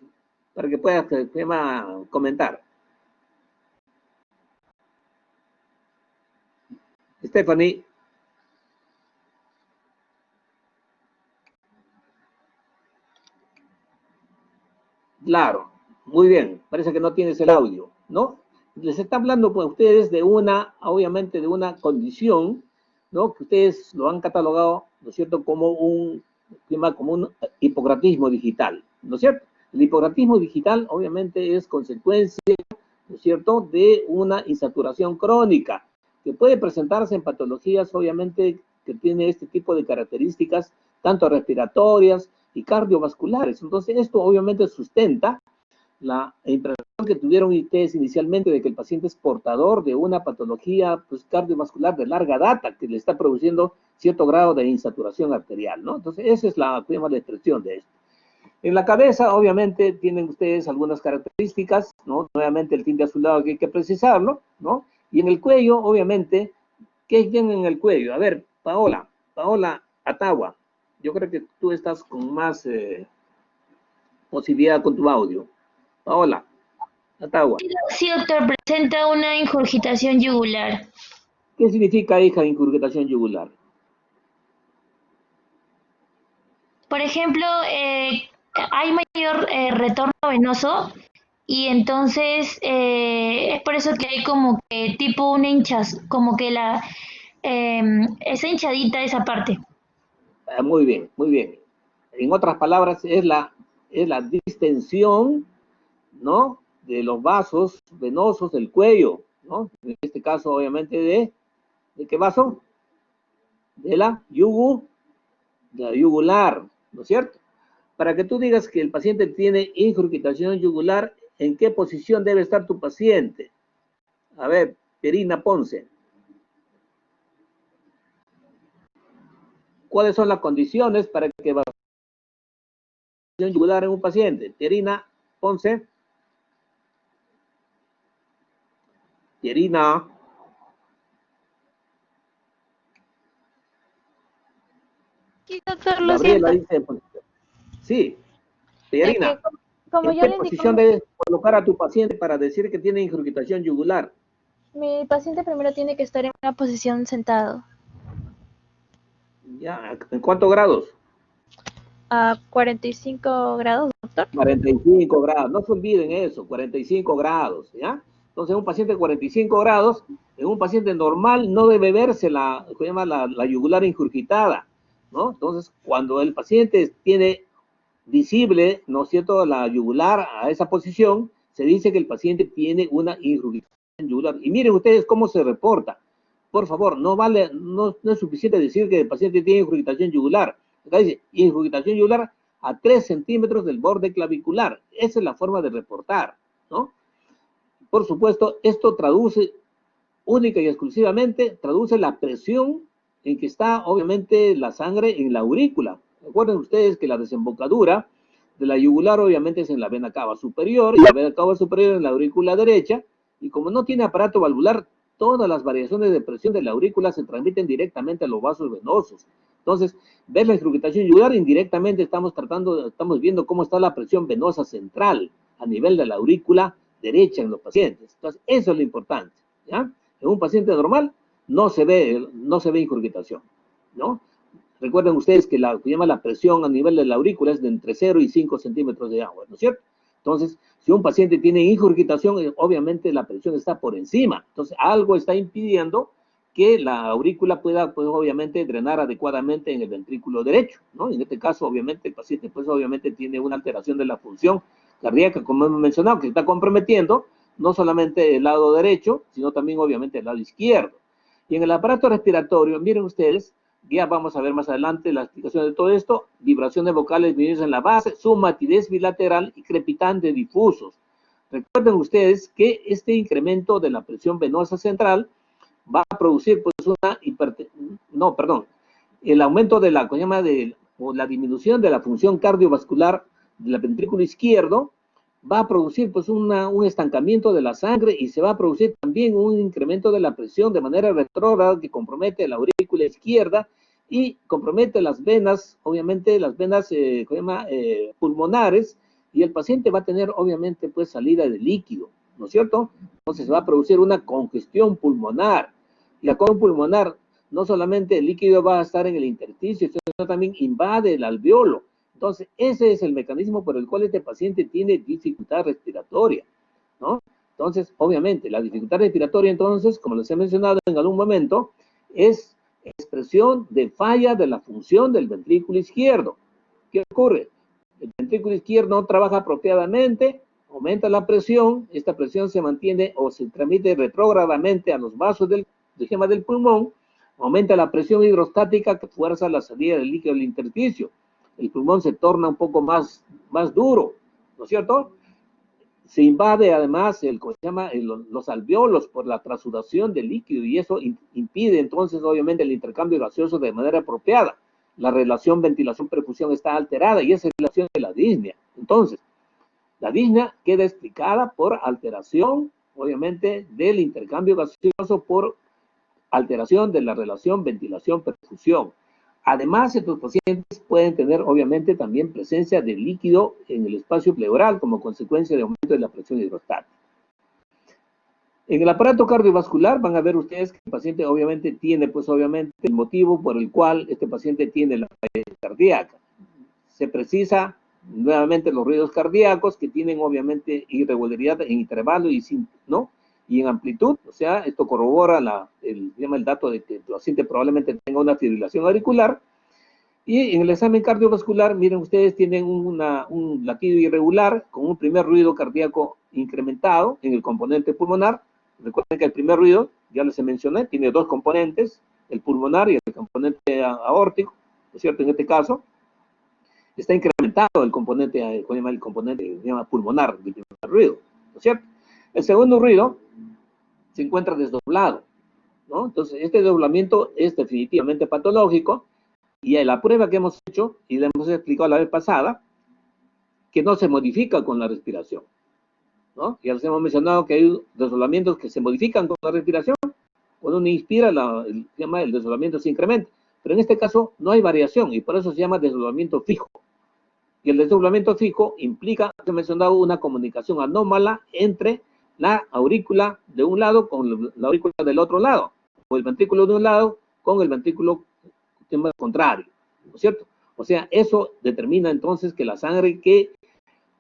para que puedas comentar. Stephanie. Claro, muy bien. Parece que no tienes el audio, ¿no? Les está hablando pues, a ustedes de obviamente de una condición, ¿no? Que ustedes lo han catalogado, ¿no es cierto?, como un hipocratismo digital, ¿no es cierto? El hipocratismo digital obviamente es consecuencia, ¿no es cierto?, de una insaturación crónica, que puede presentarse en patologías obviamente que tiene este tipo de características, tanto respiratorias y cardiovasculares. Entonces esto obviamente sustenta la impresión que tuvieron ustedes inicialmente de que el paciente es portador de una patología pues, cardiovascular de larga data que le está produciendo cierto grado de insaturación arterial, ¿no? Entonces, esa es la expresión de esto. En la cabeza, obviamente, tienen ustedes algunas características, ¿no? Nuevamente el tinte azulado que hay que precisarlo, ¿no? Y en el cuello, obviamente, ¿qué tienen en el cuello? A ver, Paola Atagua, yo creo que tú estás con más posibilidad con tu audio. Paola Atagua. Sí, doctor, presenta una ingurgitación yugular. ¿Qué significa, hija, ingurgitación yugular? Por ejemplo, hay mayor retorno venoso y entonces es por eso que hay como que tipo una hinchas, como que esa hinchadita esa parte. Muy bien, muy bien. En otras palabras, es la distensión, ¿no?, de los vasos venosos del cuello, ¿no? En este caso, obviamente, ¿de qué vaso? De la yugular, ¿no es cierto? Para que tú digas que el paciente tiene ingurgitación yugular, ¿en qué posición debe estar tu paciente? A ver, Pierina Ponce. ¿Cuáles son las condiciones para que va yugular en un paciente? Pierina Ponce. Pierina. Sí, doctor, lo Gabriela siento. dice, sí, Pierina, Como ¿en yo qué le indico, posición debes colocar a tu paciente para decir que tiene ingurgitación yugular? mi paciente primero tiene que estar en una posición sentado. Ya, ¿en cuántos grados? A 45 grados, doctor. 45 grados, no se olviden eso, 45 grados, ¿ya? Entonces, un paciente de 45 grados, en un paciente normal no debe verse la yugular ingurgitada, ¿no? Entonces, cuando el paciente tiene visible, ¿no es cierto?, la yugular a esa posición, se dice que el paciente tiene una ingurgitación yugular. Y miren ustedes cómo se reporta. Por favor, no es suficiente decir que el paciente tiene ingurgitación yugular. Acá dice, ingurgitación yugular a 3 centímetros del borde clavicular. Esa es la forma de reportar, ¿no? Por supuesto, esto traduce única y exclusivamente, traduce la presión en que está, obviamente, la sangre en la aurícula. Recuerden ustedes que la desembocadura de la yugular, obviamente, es en la vena cava superior, y la vena cava superior en la aurícula derecha, y como no tiene aparato valvular, todas las variaciones de presión de la aurícula se transmiten directamente a los vasos venosos. Entonces, ver la ingurgitación yugular indirectamente estamos viendo cómo está la presión venosa central a nivel de la aurícula derecha en los pacientes. Entonces, eso es lo importante, ¿ya? En un paciente normal no se ve ingurgitación, ¿no? Recuerden ustedes que la presión a nivel de la aurícula es de entre 0 y 5 centímetros de agua, ¿no es cierto? Entonces, si un paciente tiene ingurgitación, obviamente la presión está por encima. Entonces, algo está impidiendo que la aurícula pueda, pues, obviamente, drenar adecuadamente en el ventrículo derecho, ¿no? En este caso, obviamente, el paciente, pues, obviamente, tiene una alteración de la función cardíaca, como hemos mencionado, que está comprometiendo no solamente el lado derecho, sino también, obviamente, el lado izquierdo. Y en el aparato respiratorio, miren ustedes, ya vamos a ver más adelante la explicación de todo esto, vibraciones vocales venidas en la base, sumatidez bilateral y crepitante difusos. Recuerden ustedes que este incremento de la presión venosa central va a producir, pues, el aumento de o la disminución de la función cardiovascular del ventrículo izquierdo va a producir, pues, un estancamiento de la sangre, y se va a producir también un incremento de la presión de manera retrógrada que compromete la aurícula izquierda y compromete las venas, obviamente las venas pulmonares, y el paciente va a tener, obviamente, pues, salida de líquido, ¿no es cierto? Entonces va a producir una congestión pulmonar. Y la congestión pulmonar, no solamente el líquido va a estar en el intersticio, sino también invade el alveolo. Entonces, ese es el mecanismo por el cual este paciente tiene dificultad respiratoria, ¿no? Entonces, obviamente, la dificultad respiratoria, entonces, como les he mencionado en algún momento, es expresión de falla de la función del ventrículo izquierdo. ¿Qué ocurre? El ventrículo izquierdo no trabaja apropiadamente, aumenta la presión, esta presión se mantiene o se transmite retrógradamente a los vasos del pulmón, aumenta la presión hidrostática que fuerza la salida del líquido del intersticio. El pulmón se torna un poco más duro, ¿no es cierto? Se invade además los alveolos por la transudación del líquido, y eso impide entonces, obviamente, el intercambio gaseoso de manera apropiada. La relación ventilación-perfusión está alterada, y esa es la relación de la disnea. Entonces, la disnea queda explicada por alteración, obviamente, del intercambio gaseoso, por alteración de la relación ventilación-perfusión. Además, estos pacientes pueden tener, obviamente, también presencia de líquido en el espacio pleural como consecuencia de aumento de la presión hidrostática. En el aparato cardiovascular van a ver ustedes que el paciente, obviamente, tiene, pues, obviamente, el motivo por el cual este paciente tiene la falla cardíaca. Se precisa nuevamente los ruidos cardíacos, que tienen, obviamente, irregularidad en intervalo y en amplitud. O sea, esto corrobora el dato de que el paciente probablemente tenga una fibrilación auricular. Y en el examen cardiovascular, miren ustedes, tienen un latido irregular con un primer ruido cardíaco incrementado en el componente pulmonar. Recuerden que el primer ruido, ya les mencioné, tiene dos componentes, el pulmonar y el componente aórtico, ¿no es cierto? En este caso, está incrementado el componente pulmonar del primer ruido, ¿no es cierto? El segundo ruido se encuentra desdoblado, ¿no? Entonces, este desdoblamiento es definitivamente patológico, y la prueba que hemos hecho, y la hemos explicado la vez pasada, que no se modifica con la respiración, ¿no? Ya les hemos mencionado que hay desdoblamientos que se modifican con la respiración. Cuando uno inspira, el desdoblamiento se incrementa, pero en este caso no hay variación, y por eso se llama desdoblamiento fijo. Y el desdoblamiento fijo implica, he mencionado, una comunicación anómala entre la aurícula de un lado con la aurícula del otro lado, o el ventrículo de un lado con el ventrículo contrario, ¿no es cierto? O sea, eso determina entonces que la sangre que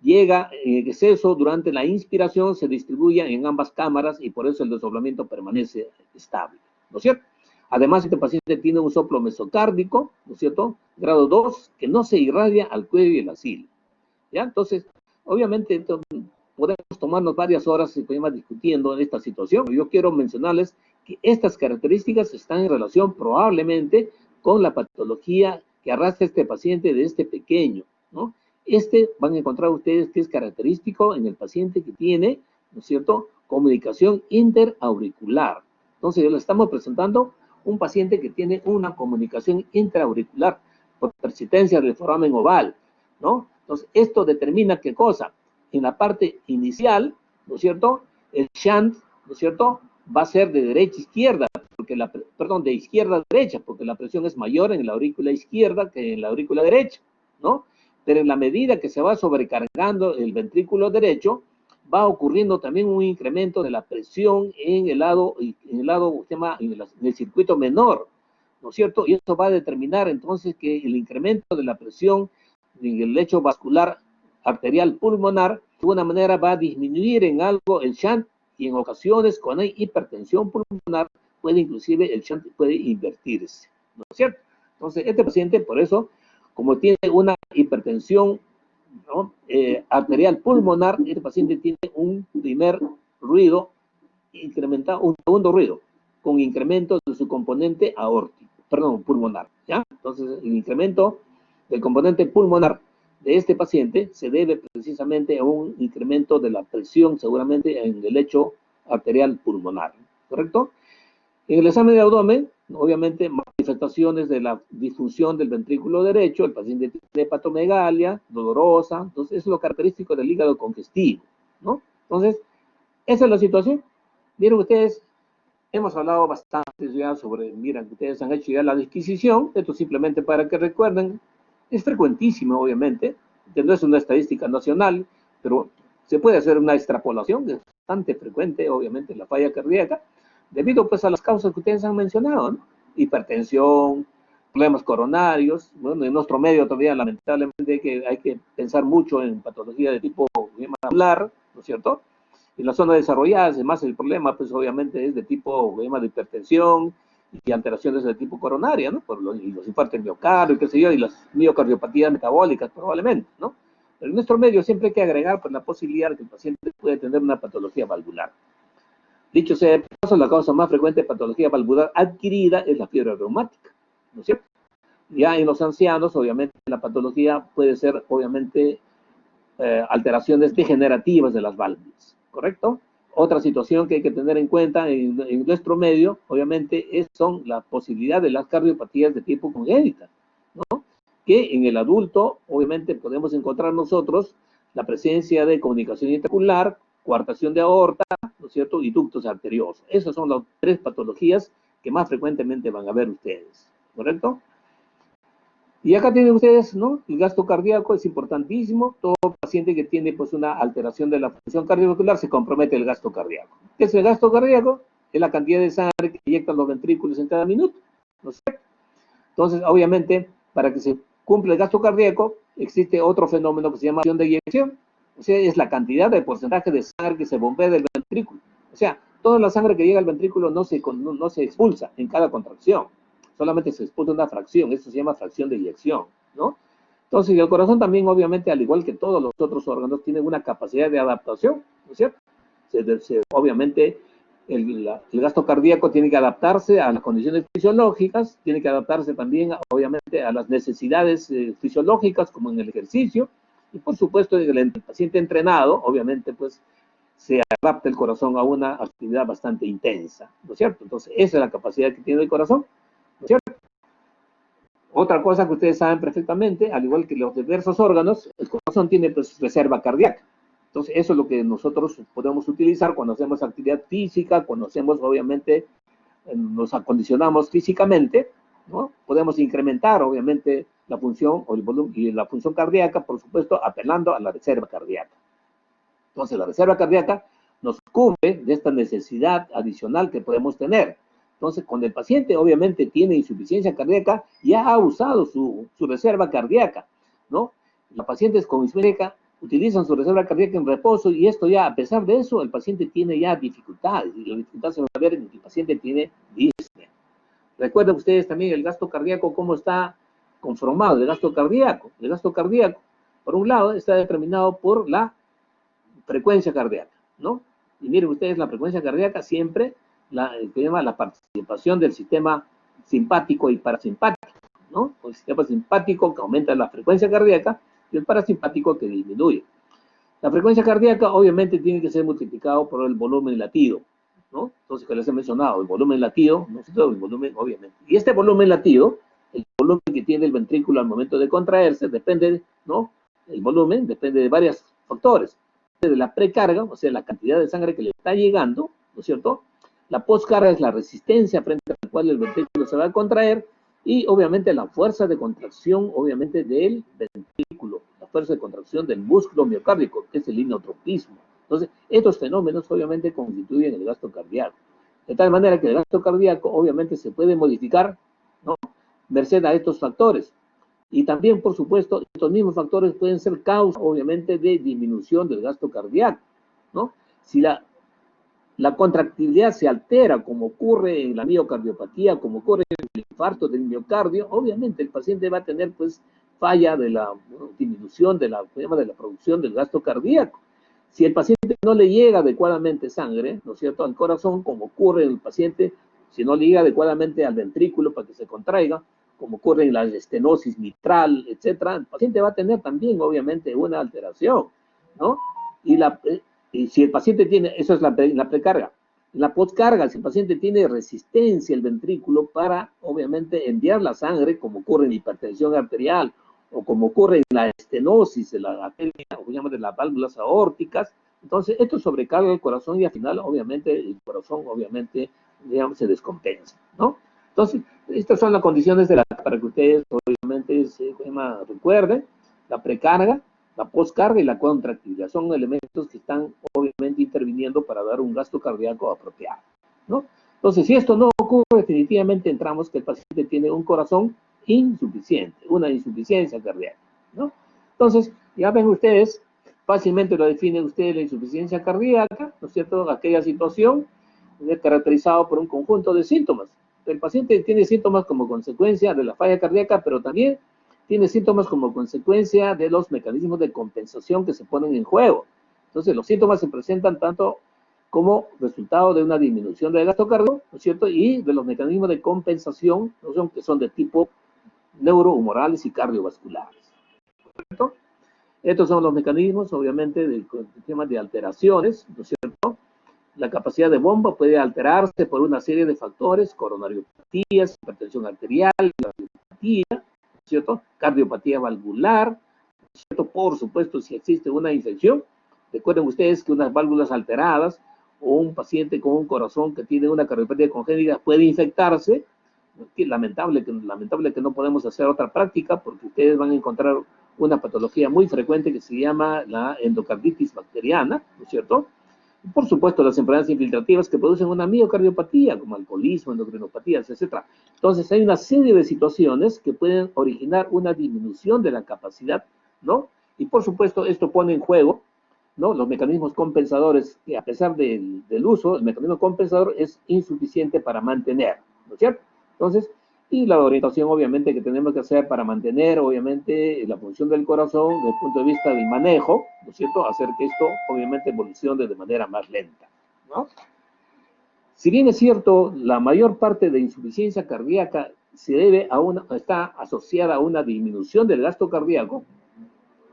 llega en exceso durante la inspiración se distribuye en ambas cámaras, y por eso el desdoblamiento permanece estable, ¿no es cierto? Además, este paciente tiene un soplo mesocárdico, ¿no es cierto? Grado 2, que no se irradia al cuello y la axila, ¿ya? Entonces, obviamente, podemos tomarnos varias horas discutiendo en esta situación. Yo quiero mencionarles que estas características están en relación probablemente con la patología que arrastra este paciente desde pequeño, ¿no? Van a encontrar ustedes que es característico en el paciente que tiene, ¿no es cierto?, comunicación interauricular. Entonces, le estamos presentando un paciente que tiene una comunicación intraauricular por persistencia del foramen oval, ¿no? Entonces, esto determina qué cosa. En la parte inicial, ¿no es cierto?, el shunt, ¿no es cierto?, va a ser de derecha a izquierda, de izquierda a derecha, porque la presión es mayor en la aurícula izquierda que en la aurícula derecha, ¿no? Pero en la medida que se va sobrecargando el ventrículo derecho, va ocurriendo también un incremento de la presión en el circuito menor, ¿no es cierto? Y esto va a determinar entonces que el incremento de la presión en el lecho vascular arterial pulmonar, de alguna manera va a disminuir en algo el shunt, y en ocasiones, cuando hay hipertensión pulmonar, puede inclusive, el shunt puede invertirse, ¿no es cierto? Entonces, este paciente, por eso, como tiene una hipertensión, ¿no? Arterial pulmonar, este paciente tiene un primer ruido incrementado, un segundo ruido, con incremento de su componente aórtico, perdón, pulmonar, ¿ya? Entonces, el incremento del componente pulmonar de este paciente se debe precisamente a un incremento de la presión, seguramente en el lecho arterial pulmonar, ¿correcto? En el examen de abdomen, obviamente, manifestaciones de la disfunción del ventrículo derecho, el paciente tiene hepatomegalia, dolorosa, entonces eso es lo característico del hígado congestivo, ¿no? Entonces, esa es la situación. Vieron ustedes, hemos hablado bastante ya sobre, miren, ustedes han hecho ya la disquisición, esto simplemente para que recuerden, es frecuentísimo, obviamente, que no es una estadística nacional, pero se puede hacer una extrapolación, que es bastante frecuente, obviamente, la falla cardíaca, debido pues a las causas que ustedes han mencionado, ¿no? Hipertensión, problemas coronarios, bueno, en nuestro medio todavía lamentablemente hay que pensar mucho en patología de tipo vascular, ¿no es cierto? En la zona desarrollada, además el problema pues obviamente es de tipo de hipertensión y alteraciones de tipo coronaria, ¿no? Por los infartos de miocardio, qué sé yo, y las miocardiopatías metabólicas probablemente, ¿no? Pero en nuestro medio siempre hay que agregar pues la posibilidad de que el paciente puede tener una patología valvular. Dicho sea de paso, la causa más frecuente de patología valvular adquirida es la fiebre reumática, ¿no es cierto? Ya en los ancianos, obviamente, la patología puede ser, obviamente, alteraciones degenerativas de las válvulas, ¿correcto? Otra situación que hay que tener en cuenta en nuestro medio, obviamente, son la posibilidad de las cardiopatías de tipo congénita, ¿no? Que en el adulto, obviamente, podemos encontrar nosotros la presencia de comunicación intraocular, coartación de aorta, ¿no es cierto? Y ductos arteriosos. Esas son las tres patologías que más frecuentemente van a ver ustedes, ¿correcto? Y acá tienen ustedes, ¿no? El gasto cardíaco es importantísimo. Todo paciente que tiene pues una alteración de la función cardiovascular se compromete el gasto cardíaco. ¿Qué es el gasto cardíaco? Es la cantidad de sangre que inyectan los ventrículos en cada minuto, ¿no es cierto? Entonces, obviamente, para que se cumpla el gasto cardíaco, existe otro fenómeno que se llama de eyección. O sea, es la cantidad de porcentaje de sangre que se bombea del ventrículo. O sea, toda la sangre que llega al ventrículo no se expulsa en cada contracción. Solamente se expulsa una fracción, esto se llama fracción de eyección, ¿no? Entonces, el corazón también, obviamente, al igual que todos los otros órganos, tiene una capacidad de adaptación, ¿no es cierto? Obviamente, el gasto cardíaco tiene que adaptarse a las condiciones fisiológicas, tiene que adaptarse también, obviamente, a las necesidades fisiológicas, como en el ejercicio, y por supuesto, el paciente entrenado, obviamente, pues, se adapta el corazón a una actividad bastante intensa, ¿no es cierto? Entonces, esa es la capacidad que tiene el corazón, ¿no es cierto? Otra cosa que ustedes saben perfectamente, al igual que los diversos órganos, el corazón tiene pues reserva cardíaca. Entonces, eso es lo que nosotros podemos utilizar cuando hacemos actividad física, cuando hacemos, obviamente, nos acondicionamos físicamente, ¿no? Podemos incrementar, obviamente, la función o el volumen y la función cardíaca, por supuesto, apelando a la reserva cardíaca. Entonces, la reserva cardíaca nos cubre de esta necesidad adicional que podemos tener. Entonces, cuando el paciente obviamente tiene insuficiencia cardíaca, ya ha usado su reserva cardíaca, ¿no? Los pacientes con isquémica utilizan su reserva cardíaca en reposo y esto ya, a pesar de eso, el paciente tiene ya dificultades y la dificultad se va a ver en que el paciente tiene disnea. Recuerden ustedes también el gasto cardíaco, cómo está conformado el gasto cardíaco. El gasto cardíaco, por un lado, está determinado por frecuencia cardíaca, ¿no? Y miren ustedes, la frecuencia cardíaca siempre que llama la participación del sistema simpático y parasimpático, ¿no? El sistema simpático que aumenta la frecuencia cardíaca y el parasimpático que disminuye. La frecuencia cardíaca obviamente tiene que ser multiplicado por el volumen latido, ¿no? Entonces, que les he mencionado, el volumen latido, no sé todo el volumen, obviamente. Y este volumen latido, el volumen que tiene el ventrículo al momento de contraerse, depende, ¿no? El volumen depende de varios factores. De la precarga, o sea, la cantidad de sangre que le está llegando, ¿no es cierto? La postcarga es la resistencia frente a la cual el ventrículo se va a contraer y obviamente la fuerza de contracción, obviamente, del ventrículo, la fuerza de contracción del músculo miocárdico, que es el inotropismo. Entonces, estos fenómenos obviamente constituyen el gasto cardíaco. De tal manera que el gasto cardíaco obviamente se puede modificar, ¿no? Merced a estos factores. Y también, por supuesto, estos mismos factores pueden ser causa, obviamente, de disminución del gasto cardíaco, ¿no? Si la la contractilidad se altera, como ocurre en la miocardiopatía, como ocurre en el infarto del miocardio, obviamente el paciente va a tener pues falla de la disminución de la producción del gasto cardíaco. Si el paciente no le llega adecuadamente sangre, ¿no es cierto?, al corazón, como ocurre en el paciente, si no le llega adecuadamente al ventrículo para que se contraiga, como ocurre en la estenosis mitral, etcétera, el paciente va a tener también, obviamente, una alteración, ¿no? Y si el paciente tiene, eso es la precarga. En la postcarga, si el paciente tiene resistencia el ventrículo para, obviamente, enviar la sangre, como ocurre en hipertensión arterial, o como ocurre en la estenosis, en la arteria, o llama de las válvulas aórticas, entonces esto sobrecarga el corazón y al final, obviamente, el corazón, obviamente, digamos, se descompensa, ¿no? Entonces, estas son las condiciones para que ustedes, obviamente, recuerden: la precarga, la postcarga y la contractilidad. Son elementos que están, obviamente, interviniendo para dar un gasto cardíaco apropiado, ¿no? Entonces, si esto no ocurre, definitivamente entramos que el paciente tiene un corazón insuficiente, una insuficiencia cardíaca, ¿no? Entonces, ya ven ustedes, fácilmente lo definen ustedes la insuficiencia cardíaca, ¿no es cierto? Aquella situación es caracterizada por un conjunto de síntomas. El paciente tiene síntomas como consecuencia de la falla cardíaca, pero también tiene síntomas como consecuencia de los mecanismos de compensación que se ponen en juego. Entonces, los síntomas se presentan tanto como resultado de una disminución del gasto cardíaco, ¿no es cierto?, y de los mecanismos de compensación, ¿no son?, que son de tipo neurohumorales y cardiovasculares, ¿correcto? Estos son los mecanismos, obviamente, del tema de alteraciones, ¿no es cierto? La capacidad de bomba puede alterarse por una serie de factores: coronariopatías, hipertensión arterial, cardiopatía, ¿no es cierto?, cardiopatía valvular, ¿no es cierto? Por supuesto, si existe una infección. Recuerden ustedes que unas válvulas alteradas o un paciente con un corazón que tiene una cardiopatía congénita puede infectarse. Lamentable que no podemos hacer otra práctica, porque ustedes van a encontrar una patología muy frecuente que se llama la endocarditis bacteriana, ¿no es cierto? Y por supuesto, las enfermedades infiltrativas que producen una miocardiopatía, como alcoholismo, endocrinopatías, etc. Entonces, hay una serie de situaciones que pueden originar una disminución de la capacidad, ¿no? Y por supuesto, esto pone en juego, ¿no?, los mecanismos compensadores, que a pesar del uso, el mecanismo compensador es insuficiente para mantener, ¿no es cierto? Entonces, y la orientación, obviamente, que tenemos que hacer para mantener, obviamente, la función del corazón desde el punto de vista del manejo, ¿no es cierto?, hacer que esto, obviamente, evolucione de manera más lenta, ¿no? Si bien es cierto, la mayor parte de insuficiencia cardíaca está asociada a una disminución del gasto cardíaco,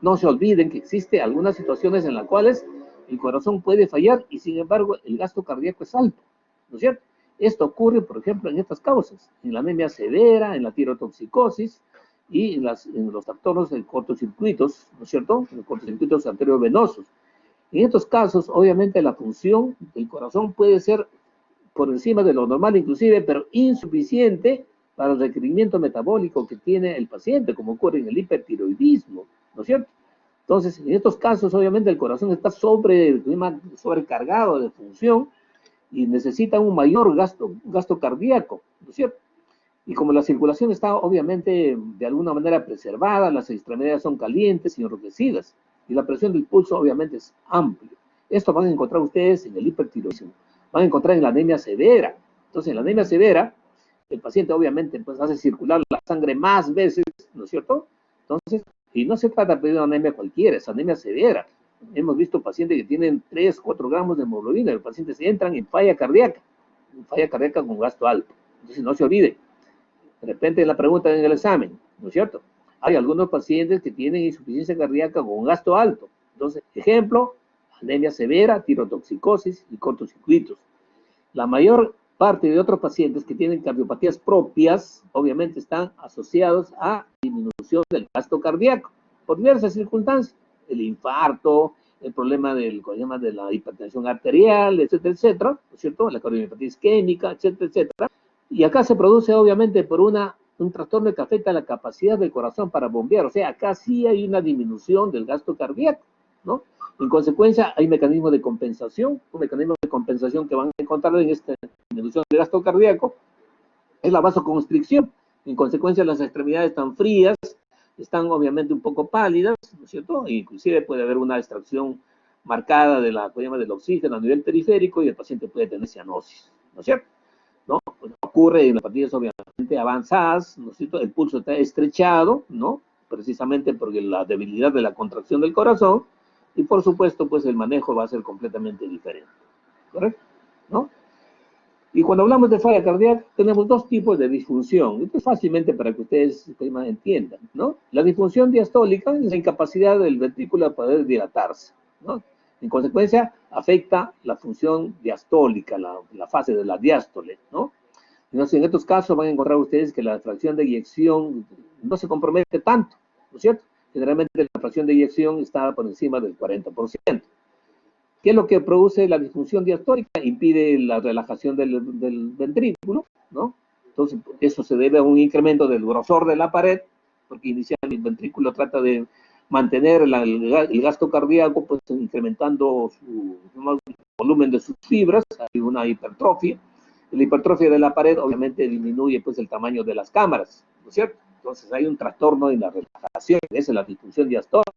no se olviden que existen algunas situaciones en las cuales el corazón puede fallar y, sin embargo, el gasto cardíaco es alto, ¿no es cierto? Esto ocurre, por ejemplo, en estas causas: en la anemia severa, en la tirotoxicosis y en los trastornos de cortocircuitos, ¿no es cierto?, en los cortocircuitos arteriovenosos. En estos casos, obviamente, la función del corazón puede ser por encima de lo normal inclusive, pero insuficiente para el requerimiento metabólico que tiene el paciente, como ocurre en el hipertiroidismo, ¿no es cierto? Entonces, en estos casos, obviamente, el corazón está sobrecargado de función y necesita un mayor gasto cardíaco, ¿no es cierto? Y como la circulación está, obviamente, de alguna manera preservada, las extremidades son calientes y enrojecidas, y la presión del pulso, obviamente, es amplia. Esto van a encontrar ustedes en el hipertiroidismo, van a encontrar en la anemia severa. Entonces, en la anemia severa, el paciente, obviamente, pues hace circular la sangre más veces, ¿no es cierto? Entonces, y no se trata de una anemia cualquiera, es anemia severa. Hemos visto pacientes que tienen 3, 4 gramos de hemoglobina, los pacientes entran en falla cardíaca con gasto alto. Entonces, no se olvide. De repente la pregunta en el examen, ¿no es cierto? Hay algunos pacientes que tienen insuficiencia cardíaca con gasto alto. Entonces, ejemplo, anemia severa, tirotoxicosis y cortocircuitos. La mayor parte de otros pacientes que tienen cardiopatías propias, obviamente, están asociados a disminución del gasto cardíaco, por diversas circunstancias: el infarto, el problema de la hipertensión arterial, etcétera, etcétera, ¿no es cierto?, la cardiopatía isquémica, etcétera, etcétera. Y acá se produce, obviamente, por un trastorno que afecta la capacidad del corazón para bombear. O sea, acá sí hay una disminución del gasto cardíaco, ¿no? En consecuencia, hay mecanismos de compensación. Un mecanismo de compensación que van a encontrar en esta disminución del gasto cardíaco es la vasoconstricción. En consecuencia, las extremidades están frías, están obviamente un poco pálidas, ¿no es cierto? E inclusive puede haber una extracción marcada de del oxígeno a nivel periférico y el paciente puede tener cianosis, ¿no es cierto? ¿No? Ocurre en las partidas obviamente avanzadas, ¿no es cierto? El pulso está estrechado, ¿no? Precisamente porque la debilidad de la contracción del corazón, y por supuesto, pues el manejo va a ser completamente diferente, ¿correcto? ¿No? Y cuando hablamos de falla cardíaca, tenemos dos tipos de disfunción. Esto es fácilmente para que ustedes entiendan, ¿no? La disfunción diastólica es la incapacidad del ventrículo a poder dilatarse, ¿no? En consecuencia, afecta la función diastólica, la fase de la diástole, ¿no? Entonces, en estos casos van a encontrar ustedes que la fracción de eyección no se compromete tanto, ¿no es cierto? Generalmente la fracción de eyección está por encima del 40%. ¿Qué es lo que produce la disfunción diastólica? Impide la relajación del ventrículo, ¿no? Entonces, eso se debe a un incremento del grosor de la pared, porque inicialmente el ventrículo trata de mantener el gasto cardíaco, pues incrementando el volumen de sus fibras, hay una hipertrofia. La hipertrofia de la pared obviamente disminuye pues el tamaño de las cámaras, ¿no es cierto? Entonces hay un trastorno en la relajación, esa es la disfunción diastólica.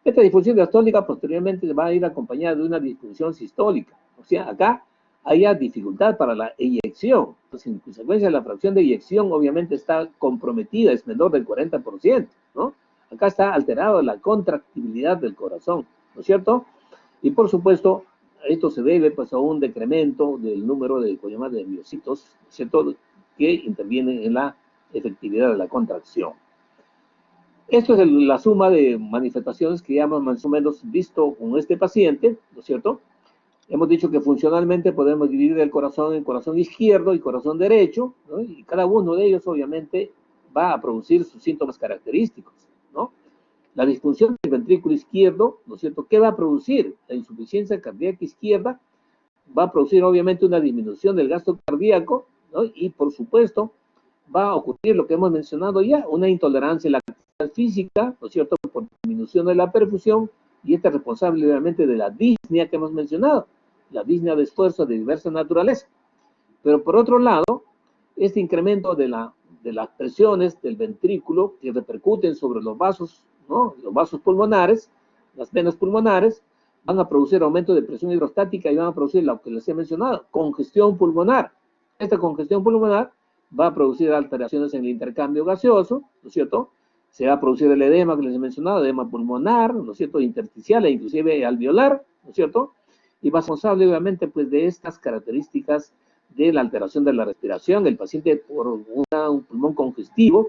Esta disfunción diastólica posteriormente va a ir acompañada de una disfunción sistólica. O sea, acá hay dificultad para la eyección. Entonces, en consecuencia, la fracción de eyección obviamente está comprometida, es menor del 40%, ¿no? Acá está alterada la contractibilidad del corazón, ¿no es cierto? Y por supuesto, esto se debe pues a un decremento del número de miocitos, ¿cierto? Que intervienen en la efectividad de la contracción. Esto es la suma de manifestaciones que ya hemos más o menos visto con este paciente, ¿no es cierto? Hemos dicho que funcionalmente podemos dividir el corazón en corazón izquierdo y corazón derecho, ¿no? Y cada uno de ellos obviamente va a producir sus síntomas característicos, ¿no? La disfunción del ventrículo izquierdo, ¿no es cierto? ¿Qué va a producir? La insuficiencia cardíaca izquierda va a producir obviamente una disminución del gasto cardíaco, ¿no? Y por supuesto va a ocurrir lo que hemos mencionado ya, una intolerancia a la actividad física, ¿no es cierto? Por disminución de la perfusión, y este es responsable obviamente de la disnea que hemos mencionado, la disnea de esfuerzo de diversa naturaleza. Pero por otro lado, este incremento de las presiones del ventrículo que repercuten sobre los vasos, ¿no? Los vasos pulmonares, las venas pulmonares, van a producir aumento de presión hidrostática y van a producir lo que les he mencionado, congestión pulmonar. Esta congestión pulmonar va a producir alteraciones en el intercambio gaseoso, ¿no es cierto? Se va a producir el edema que les he mencionado, edema pulmonar, ¿no es cierto? Intersticial e inclusive alveolar, ¿no es cierto? Y va a ser responsable obviamente pues de estas características de la alteración de la respiración. El paciente por un pulmón congestivo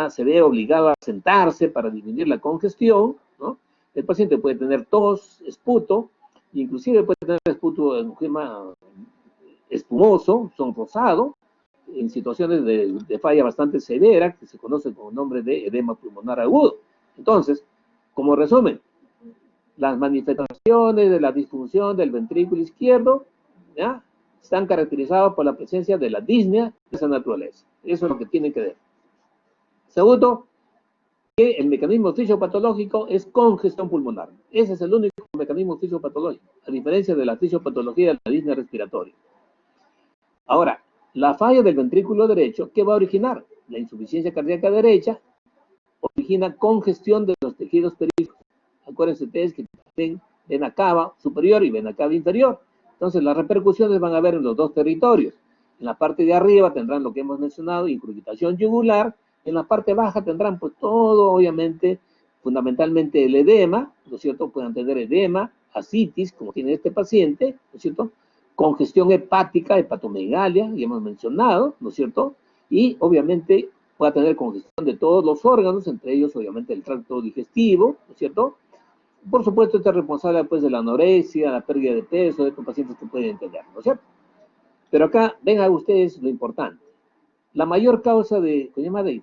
se ve obligado a sentarse para disminuir la congestión, ¿no? El paciente puede tener tos, esputo, inclusive puede tener esputo en espumoso, sonrosado, en situaciones de falla bastante severa, que se conoce con el nombre de edema pulmonar agudo. Entonces, como resumen, las manifestaciones de la disfunción del ventrículo izquierdo, ¿ya?, están caracterizadas por la presencia de la disnea de esa naturaleza. Eso es lo que tienen que ver. Segundo, que el mecanismo fisiopatológico es congestión pulmonar. Ese es el único mecanismo fisiopatológico, a diferencia de la fisiopatología de la disnea respiratoria. Ahora, la falla del ventrículo derecho, ¿qué va a originar? La insuficiencia cardíaca derecha origina congestión de los tejidos periféricos. Acuérdense ustedes que tienen vena cava superior y vena cava inferior. Entonces, las repercusiones van a haber en los dos territorios. En la parte de arriba tendrán lo que hemos mencionado, incurgitación yugular. En la parte baja tendrán pues todo, obviamente, fundamentalmente el edema, ¿no es cierto? Pueden tener edema, ascitis, como tiene este paciente, ¿no es cierto? Congestión hepática, hepatomegalia, ya hemos mencionado, ¿no es cierto? Y obviamente puede tener congestión de todos los órganos, entre ellos obviamente el tracto digestivo, ¿no es cierto? Por supuesto, este es responsable pues de la anorexia, la pérdida de peso, de estos pacientes que pueden tener, ¿no es cierto? Pero acá, vengan ustedes lo importante. La mayor causa de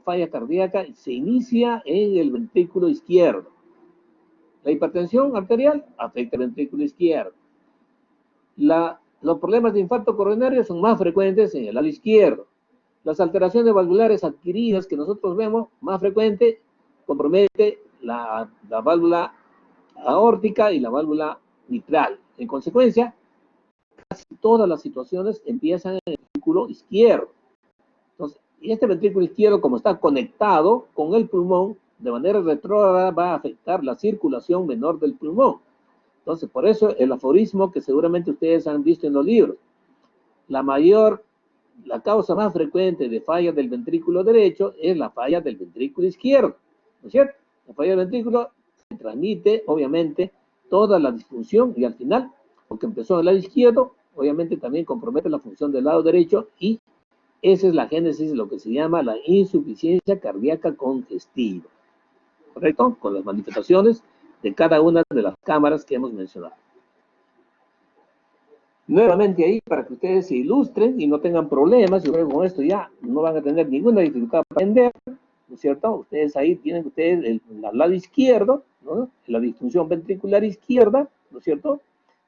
falla cardíaca se inicia en el ventrículo izquierdo. La hipertensión arterial afecta el ventrículo izquierdo. Los problemas de infarto coronario son más frecuentes en el lado izquierdo. Las alteraciones valvulares adquiridas que nosotros vemos, más frecuente, compromete la válvula aórtica y la válvula mitral. En consecuencia, casi todas las situaciones empiezan en el ventrículo izquierdo. Entonces, y este ventrículo izquierdo, como está conectado con el pulmón, de manera retrógrada va a afectar la circulación menor del pulmón. Entonces, por eso el aforismo que seguramente ustedes han visto en los libros, la causa más frecuente de falla del ventrículo derecho es la falla del ventrículo izquierdo, ¿no es cierto? La falla del ventrículo se transmite, obviamente, toda la disfunción y al final, porque empezó del lado izquierdo, obviamente también compromete la función del lado derecho y esa es la génesis de lo que se llama la insuficiencia cardíaca congestiva, ¿correcto? Con las manifestaciones de cada una de las cámaras que hemos mencionado. Nuevamente ahí, para que ustedes se ilustren y no tengan problemas, yo creo que con esto ya no van a tener ninguna dificultad para aprender, ¿no es cierto? Ustedes ahí tienen el lado izquierdo, ¿no? La disfunción ventricular izquierda, ¿no es cierto?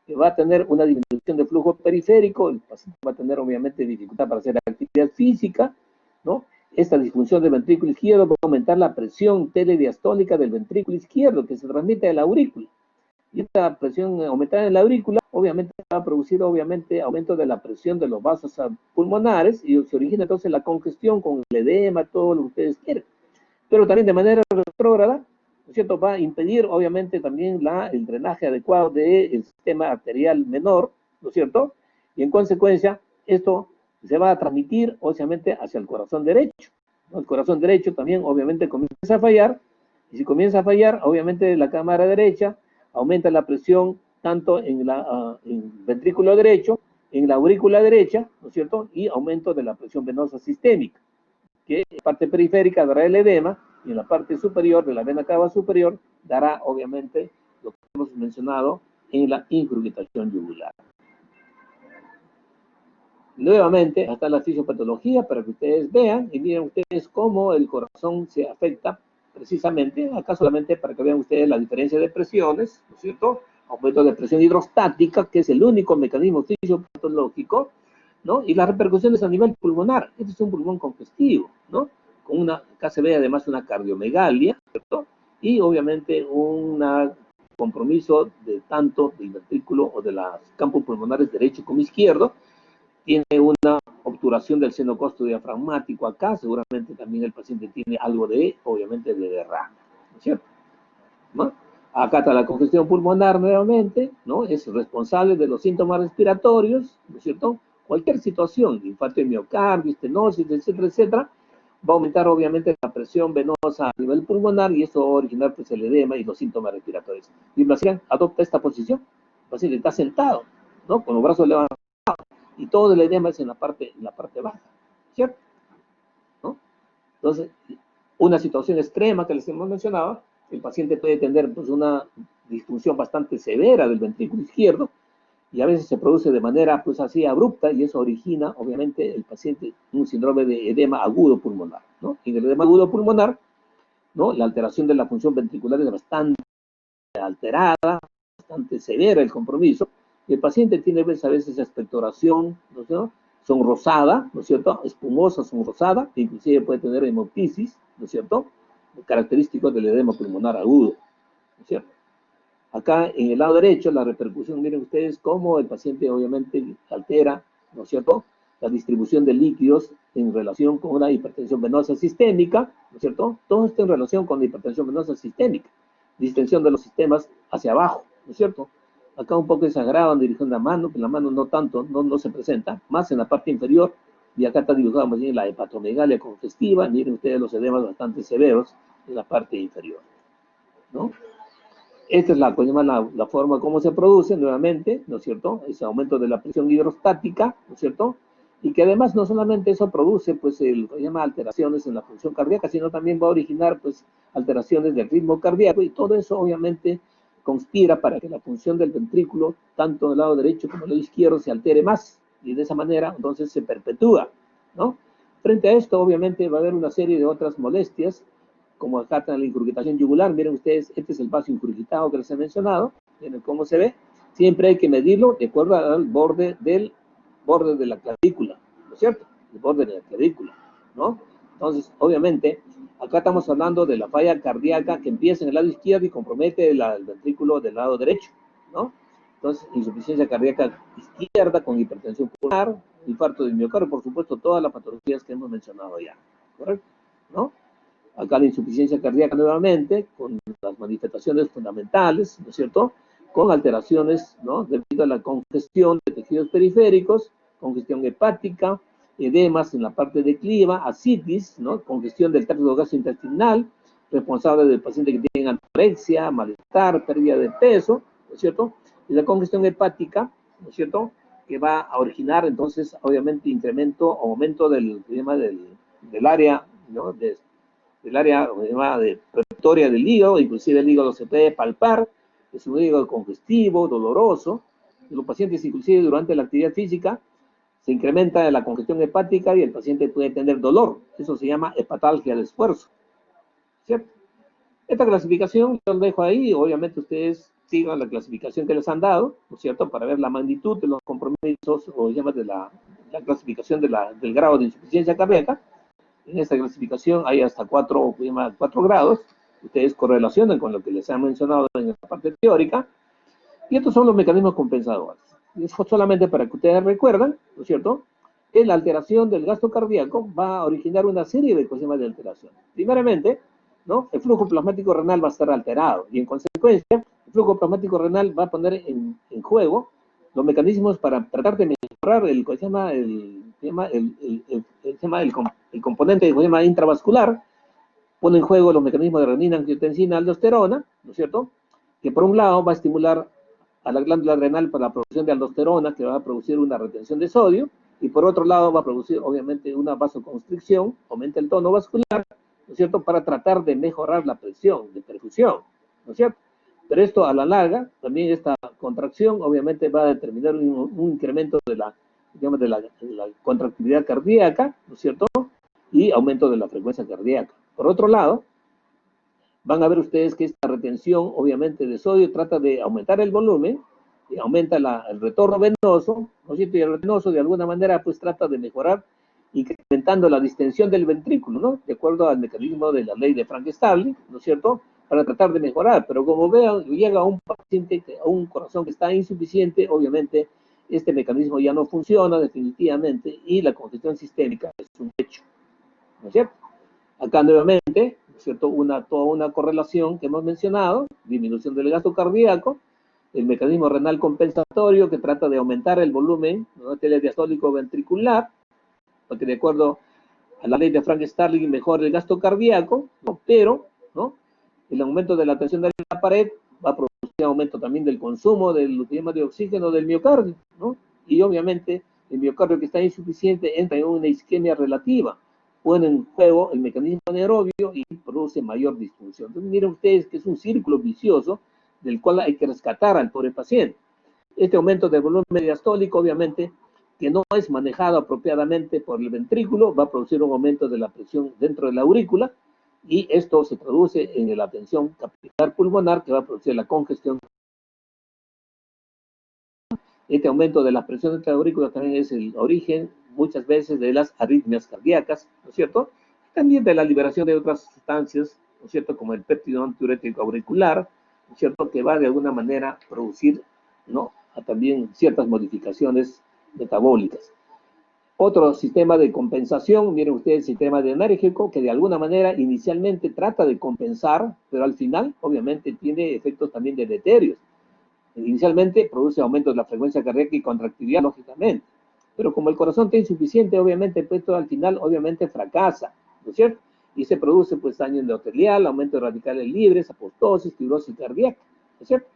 Que va a tener una disminución de flujo periférico, el paciente va a tener obviamente dificultad para hacer actividad física, ¿no? Esta disfunción del ventrículo izquierdo va a aumentar la presión telediastólica del ventrículo izquierdo que se transmite a la aurícula. Y esta presión aumentada en la aurícula, obviamente va a producir, obviamente, aumento de la presión de los vasos pulmonares y se origina entonces la congestión con el edema, todo lo que ustedes quieren. Pero también de manera retrógrada, ¿no es cierto? Va a impedir, obviamente, también el drenaje adecuado del sistema arterial menor, ¿no es cierto? Y en consecuencia, esto se va a transmitir, obviamente, hacia el corazón derecho, ¿no? El corazón derecho también, obviamente, comienza a fallar, y si comienza a fallar, obviamente, la cámara derecha aumenta la presión tanto en el ventrículo derecho, en la aurícula derecha, ¿no es cierto? Y aumento de la presión venosa sistémica, que en la parte periférica dará el edema, y en la parte superior de la vena cava superior dará, obviamente, lo que hemos mencionado en la ingurgitación yugular. Nuevamente, hasta la fisiopatología para que ustedes vean y miren ustedes cómo el corazón se afecta precisamente, acá solamente para que vean ustedes la diferencia de presiones, ¿no es cierto? Aumento de presión hidrostática, que es el único mecanismo fisiopatológico, ¿no? Y las repercusiones a nivel pulmonar. Este es un pulmón congestivo, ¿no? Acá se ve además una cardiomegalia, ¿cierto? Y obviamente un compromiso de tanto del ventrículo o de los campos pulmonares derecho como izquierdo. Tiene una obturación del seno costodiafragmático acá, seguramente también el paciente tiene algo obviamente, de derrame, ¿no es cierto? ¿No? Acá está la congestión pulmonar nuevamente, ¿no? Es responsable de los síntomas respiratorios, ¿no es cierto? Cualquier situación, infarto de miocardio, estenosis, etcétera, etcétera, va a aumentar obviamente la presión venosa a nivel pulmonar y eso va a originar pues, el edema y los síntomas respiratorios. Y el paciente adopta esta posición, el paciente está sentado, ¿no? Con los brazos levantados y todo el edema es en la parte baja, ¿cierto? ¿No? Entonces, una situación extrema que les hemos mencionado, el paciente puede tener pues, una disfunción bastante severa del ventrículo izquierdo y a veces se produce de manera pues así abrupta y eso origina obviamente el paciente un síndrome de edema agudo pulmonar, ¿no? Y en el edema agudo pulmonar, ¿no? La alteración de la función ventricular es bastante alterada, bastante severa el compromiso, y el paciente tiene pues, a veces expectoración, ¿no es cierto? Sonrosada, ¿no es cierto? Espumosa, sonrosada, que inclusive puede tener hemoptisis, ¿no es cierto? Característico del edema pulmonar agudo, ¿no es cierto? Acá en el lado derecho, la repercusión, miren ustedes cómo el paciente obviamente altera, ¿no es cierto?, la distribución de líquidos en relación con una hipertensión venosa sistémica, ¿no es cierto? Todo esto en relación con la hipertensión venosa sistémica, distensión de los sistemas hacia abajo, ¿no es cierto? Acá un poco exagerado en dirección de la mano, que la mano no tanto, no se presenta, más en la parte inferior, y acá está dibujado más bien la hepatomegalia congestiva, miren ustedes los edemas bastante severos en la parte inferior, ¿no? Esta es la forma como se produce nuevamente, ¿no es cierto? Ese aumento de la presión hidrostática, ¿no es cierto? Y que además no solamente eso produce, pues, lo que se llama alteraciones en la función cardíaca, sino también va a originar, pues, alteraciones del ritmo cardíaco y todo eso obviamente conspira para que la función del ventrículo, tanto del lado derecho como del lado izquierdo, se altere más y de esa manera entonces se perpetúa, ¿no? Frente a esto obviamente va a haber una serie de otras molestias como acá está la ingurgitación yugular, miren ustedes, este es el vaso ingurgitado que les he mencionado, miren cómo se ve, siempre hay que medirlo de acuerdo al borde de la clavícula, ¿no es cierto? El borde de la clavícula, ¿no? Entonces, obviamente, acá estamos hablando de la falla cardíaca que empieza en el lado izquierdo y compromete el ventrículo del lado derecho, ¿no? Entonces, insuficiencia cardíaca izquierda con hipertensión pulmonar, infarto de miocardio, por supuesto, todas las patologías que hemos mencionado ya, ¿correcto? ¿No? Acá la insuficiencia cardíaca nuevamente, con las manifestaciones fundamentales, ¿no es cierto? con alteraciones, ¿no? Debido a la congestión de tejidos periféricos, congestión hepática, edemas en la parte de cliva, ascitis, ¿no? Congestión del tracto gastrointestinal, responsable del paciente que tiene anorexia, malestar, pérdida de peso, ¿no es cierto? Y la congestión hepática, ¿no es cierto?, que va a originar entonces, obviamente, incremento o aumento del área, ¿no?, del área de protectoria del hígado, inclusive el hígado se puede palpar, es un hígado congestivo, doloroso. En los pacientes, inclusive durante la actividad física, se incrementa la congestión hepática y el paciente puede tener dolor. Eso se llama hepatalgia al esfuerzo, ¿cierto? Esta clasificación yo los dejo ahí, obviamente ustedes sigan la clasificación que les han dado, ¿no es cierto?, para ver la magnitud de los compromisos, o llamas de la clasificación del grado de insuficiencia cardíaca. En esta clasificación hay hasta 4 grados, ustedes correlacionan con lo que les han mencionado en la parte teórica, y estos son los mecanismos compensadores. Y es solamente para que ustedes recuerden, ¿no es cierto?, que la alteración del gasto cardíaco va a originar una serie de de alteraciones. Primeramente, ¿no?, el flujo plasmático renal va a estar alterado, y en consecuencia, el flujo plasmático renal va a poner en juego los mecanismos para tratar de mejorar el componente intravascular, pone en juego los mecanismos de renina, angiotensina, aldosterona, ¿no es cierto?, que por un lado va a estimular a la glándula renal para la producción de aldosterona, que va a producir una retención de sodio, y por otro lado va a producir, obviamente, una vasoconstricción, aumenta el tono vascular, ¿no es cierto?, para tratar de mejorar la presión de perfusión, ¿no es cierto? Pero esto a la larga, también esta contracción, obviamente, va a determinar un incremento de la contractividad cardíaca, ¿no es cierto?, y aumento de la frecuencia cardíaca. Por otro lado, van a ver ustedes que esta retención, obviamente, de sodio trata de aumentar el volumen, y aumenta el retorno venoso, ¿no es cierto?, y el venoso de alguna manera pues trata de mejorar, incrementando la distensión del ventrículo, ¿no?, de acuerdo al mecanismo de la ley de Frank-Starling, ¿no es cierto?, para tratar de mejorar. Pero como vean, llega a un paciente, a un corazón que está insuficiente, obviamente este mecanismo ya no funciona definitivamente, y la congestión sistémica es un hecho, ¿no es cierto? Acá nuevamente, ¿no es cierto?, toda una correlación que hemos mencionado, disminución del gasto cardíaco, el mecanismo renal compensatorio que trata de aumentar el volumen, ¿no?, diastólico ventricular, porque de acuerdo a la ley de Frank-Starling mejora el gasto cardíaco, ¿no?, pero, ¿no?, el aumento de la tensión de la pared va a producir aumento también del consumo del de oxígeno del miocardio, ¿no?, y obviamente el miocardio que está insuficiente entra en una isquemia relativa, pone en juego el mecanismo anaerobio y produce mayor disfunción. Entonces miren ustedes que es un círculo vicioso del cual hay que rescatar al pobre paciente. Este aumento del volumen diastólico, obviamente, que no es manejado apropiadamente por el ventrículo, va a producir un aumento de la presión dentro de la aurícula, y esto se traduce en la tensión capilar pulmonar, que va a producir la congestión. Este aumento de la presión dentro de la aurícula también es el origen, muchas veces, de las arritmias cardíacas, ¿no es cierto? También de la liberación de otras sustancias, ¿no es cierto?, como el péptido antidiurético auricular, ¿no es cierto?, que va de alguna manera a producir, ¿no?, a también ciertas modificaciones metabólicas. Otro sistema de compensación, miren ustedes, el sistema adrenérgico, que de alguna manera inicialmente trata de compensar, pero al final, obviamente, tiene efectos también deleterios. Inicialmente produce aumento de la frecuencia cardíaca y contractividad, lógicamente, pero como el corazón está insuficiente, obviamente, pues todo al final, obviamente, fracasa, ¿no es cierto? Y se produce, pues, daño endotelial, aumento de radicales libres, apostosis, fibrosis cardíaca, ¿no es cierto?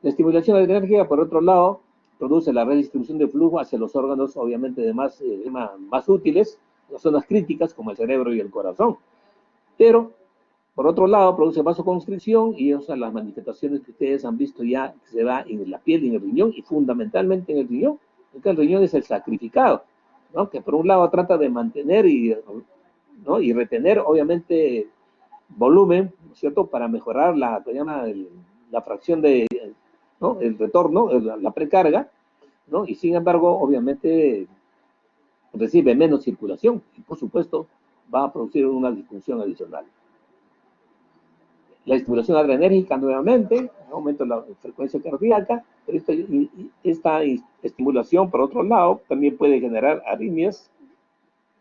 La estimulación adrenérgica, por otro lado, produce la redistribución de flujo hacia los órganos, obviamente, de más útiles, las zonas críticas, como el cerebro y el corazón. Pero, por otro lado, produce vasoconstricción, y esas son las manifestaciones que ustedes han visto ya, que se da en la piel y en el riñón, y fundamentalmente en el riñón, porque el riñón es el sacrificado, ¿no?, que por un lado trata de mantener ¿no?, y retener, obviamente, volumen, ¿no es cierto?, para mejorar la fracción de, ¿no?, el retorno, la precarga, ¿no?, y sin embargo, obviamente, recibe menos circulación, y por supuesto, va a producir una disfunción adicional. La estimulación adrenérgica, nuevamente, aumenta la frecuencia cardíaca, pero esta estimulación, por otro lado, también puede generar arritmias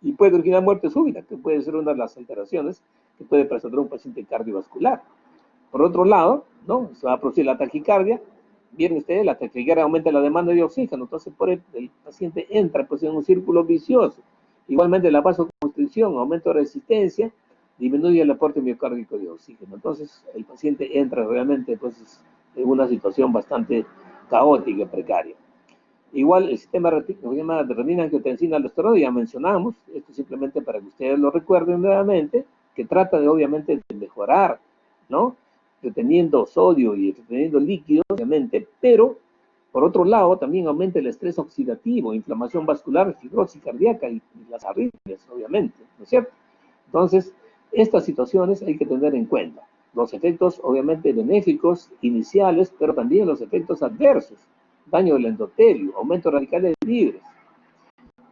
y puede originar muerte súbita, que puede ser una de las alteraciones que puede presentar un paciente cardiovascular. Por otro lado, ¿no?, se va a producir la taquicardia, Vieron ustedes, la taquicardia aumenta la demanda de oxígeno, entonces el paciente entra pues, en un círculo vicioso. Igualmente la vasoconstricción, aumento de resistencia, disminuye el aporte miocárdico de oxígeno. Entonces el paciente entra realmente pues, en una situación bastante caótica y precaria. Igual el sistema de renina-angiotensina aldosterona, ya mencionamos, esto simplemente para que ustedes lo recuerden nuevamente, que trata de obviamente de mejorar, ¿no? Reteniendo sodio y reteniendo líquidos, obviamente, pero por otro lado también aumenta el estrés oxidativo, inflamación vascular, fibrosis cardíaca y las arritmias, obviamente, ¿no es cierto? Entonces, estas situaciones hay que tener en cuenta. Los efectos, obviamente, benéficos iniciales, pero también los efectos adversos. Daño del endotelio, aumento de radicales libres,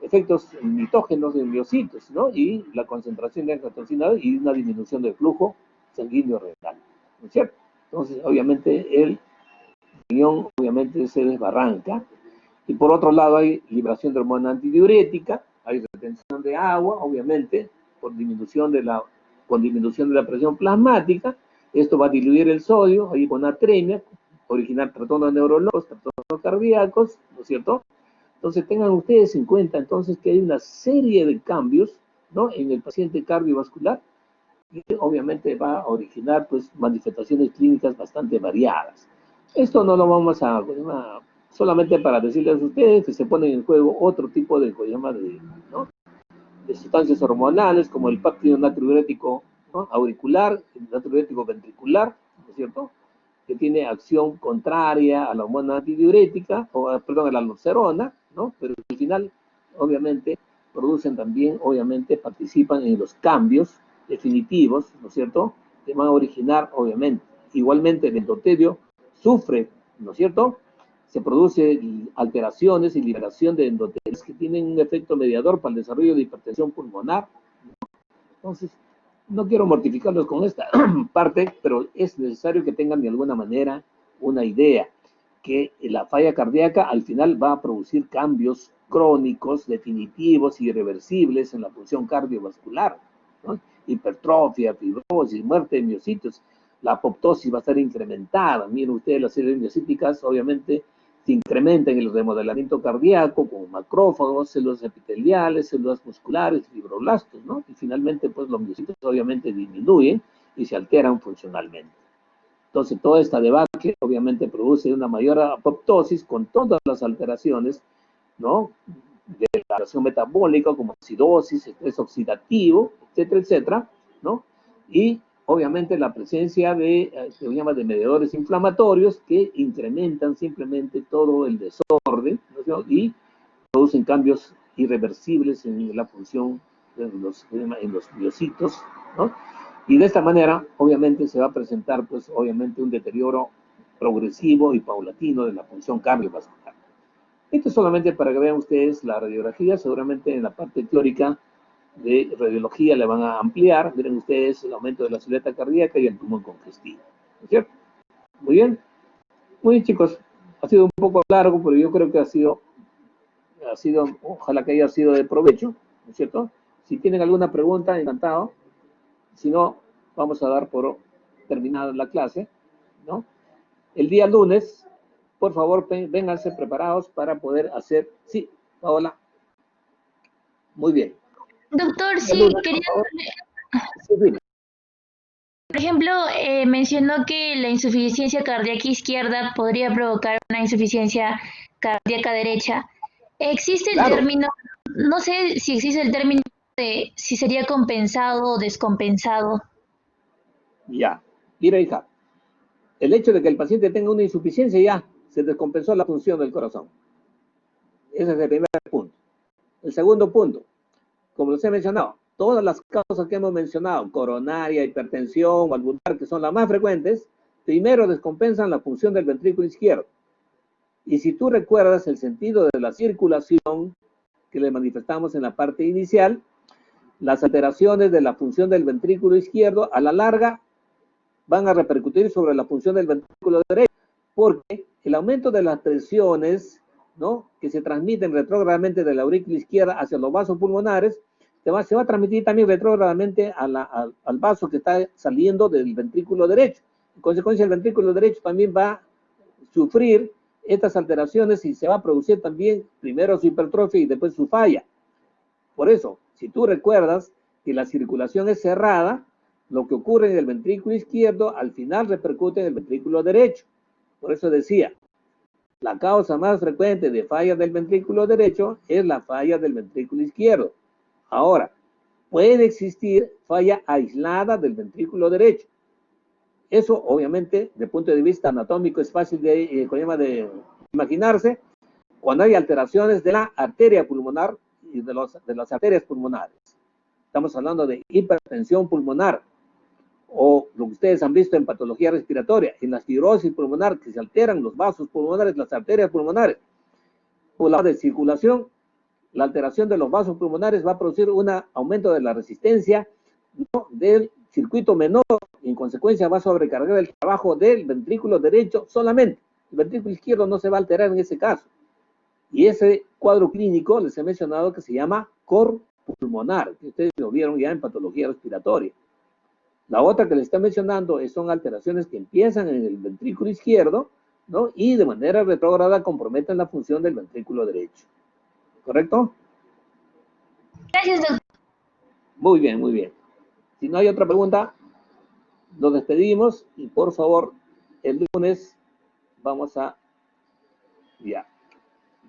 efectos mitógenos de miocitos, ¿no? Y la concentración de angiotensina y una disminución del flujo sanguíneo renal, ¿no es cierto? Entonces, obviamente, el riñón, obviamente, se desbarranca. Y por otro lado, hay liberación de hormona antidiurética, hay retención de agua, obviamente, con disminución de la presión plasmática. Esto va a diluir el sodio, hay hiponatremia, originar trastornos neurológicos, trastornos cardíacos, ¿no es cierto? Entonces tengan ustedes en cuenta entonces que hay una serie de cambios, ¿no? En el paciente cardiovascular y obviamente va a originar pues manifestaciones clínicas bastante variadas. Esto no lo vamos a solamente para decirles a ustedes que se ponen en juego otro tipo de, ¿no? de sustancias hormonales como el péptido natriurético, ¿no? auricular, el natriurético ventricular, ¿no es cierto?, que tiene acción contraria a la hormona antidiurética, a la aldosterona, ¿no? Pero al final, obviamente, producen también, obviamente, participan en los cambios definitivos, ¿no es cierto?, que van a originar, obviamente. Igualmente, el endotelio sufre, ¿no es cierto?, se produce alteraciones y liberación de endotelios que tienen un efecto mediador para el desarrollo de hipertensión pulmonar, ¿no? Entonces, no quiero mortificarlos con esta parte, pero es necesario que tengan de alguna manera una idea que la falla cardíaca al final va a producir cambios crónicos, definitivos y irreversibles en la función cardiovascular, ¿no? Hipertrofia, fibrosis, muerte de miocitos, la apoptosis va a estar incrementada. Miren ustedes, las células miocíticas obviamente se incrementan en el remodelamiento cardíaco con macrófagos, células epiteliales, células musculares, fibroblastos, ¿no? Y finalmente, pues los miocitos obviamente disminuyen y se alteran funcionalmente. Entonces, toda esta debacle obviamente produce una mayor apoptosis con todas las alteraciones, ¿no? De la alteración metabólica como acidosis, estrés oxidativo, etcétera, etcétera, ¿no? Y obviamente la presencia de, se llama de mediadores inflamatorios que incrementan simplemente todo el desorden, ¿no? Y producen cambios irreversibles en la función de en los miocitos, ¿no? Y de esta manera, obviamente, se va a presentar, pues, obviamente, un deterioro progresivo y paulatino de la función cardiovascular. Esto es solamente para que vean ustedes la radiografía, seguramente en la parte teórica de radiología le van a ampliar. Miren ustedes el aumento de la silueta cardíaca y el pulmón congestivo, ¿no es cierto? Muy bien. Muy bien, chicos. Ha sido un poco largo, pero yo creo que ha sido, ojalá que haya sido de provecho, ¿no es cierto? Si tienen alguna pregunta, encantado. Si no, vamos a dar por terminada la clase, ¿no? El día lunes, por favor, vénganse preparados para poder hacer... Sí, Paola. Muy bien. Doctor, sí, lunes, quería... Sí, dime. Por ejemplo, mencionó que la insuficiencia cardíaca izquierda podría provocar una insuficiencia cardíaca derecha. ¿Existe el término, no sé si existe el término de si sería compensado o descompensado? Ya, mira, hija, el hecho de que el paciente tenga una insuficiencia ya se descompensó la función del corazón. Ese es el primer punto. El segundo punto, como les he mencionado, todas las causas que hemos mencionado, coronaria, hipertensión, valvular, que son las más frecuentes, primero descompensan la función del ventrículo izquierdo. Y si tú recuerdas el sentido de la circulación que le manifestamos en la parte inicial, las alteraciones de la función del ventrículo izquierdo a la larga van a repercutir sobre la función del ventrículo derecho, porque el aumento de las presiones, ¿no?, que se transmiten retrógradamente de la aurícula izquierda hacia los vasos pulmonares, se va a transmitir también retrógradamente al vaso que está saliendo del ventrículo derecho. En consecuencia, el ventrículo derecho también va sufrir estas alteraciones y se va a producir también primero su hipertrofia y después su falla. Por eso, si tú recuerdas que la circulación es cerrada, lo que ocurre en el ventrículo izquierdo al final repercute en el ventrículo derecho. Por eso decía, la causa más frecuente de falla del ventrículo derecho es la falla del ventrículo izquierdo. Ahora, puede existir falla aislada del ventrículo derecho. Eso, obviamente, desde el punto de vista anatómico es fácil de imaginarse cuando hay alteraciones de la arteria pulmonar y de las arterias pulmonares. Estamos hablando de hipertensión pulmonar, o lo que ustedes han visto en patología respiratoria, en la fibrosis pulmonar, que se alteran los vasos pulmonares, las arterias pulmonares. Por la de circulación, la alteración de los vasos pulmonares va a producir un aumento de la resistencia, ¿no?, del circuito menor, y en consecuencia va a sobrecargar el trabajo del ventrículo derecho solamente. El ventrículo izquierdo no se va a alterar en ese caso. Y ese cuadro clínico les he mencionado que se llama cor pulmonar, que ustedes lo vieron ya en patología respiratoria. La otra que les estoy mencionando son alteraciones que empiezan en el ventrículo izquierdo, ¿no?, y de manera retrógrada comprometen la función del ventrículo derecho. ¿Correcto? Gracias, doctor. Muy bien, muy bien. Si no hay otra pregunta, nos despedimos y por favor, el lunes vamos a... Ya.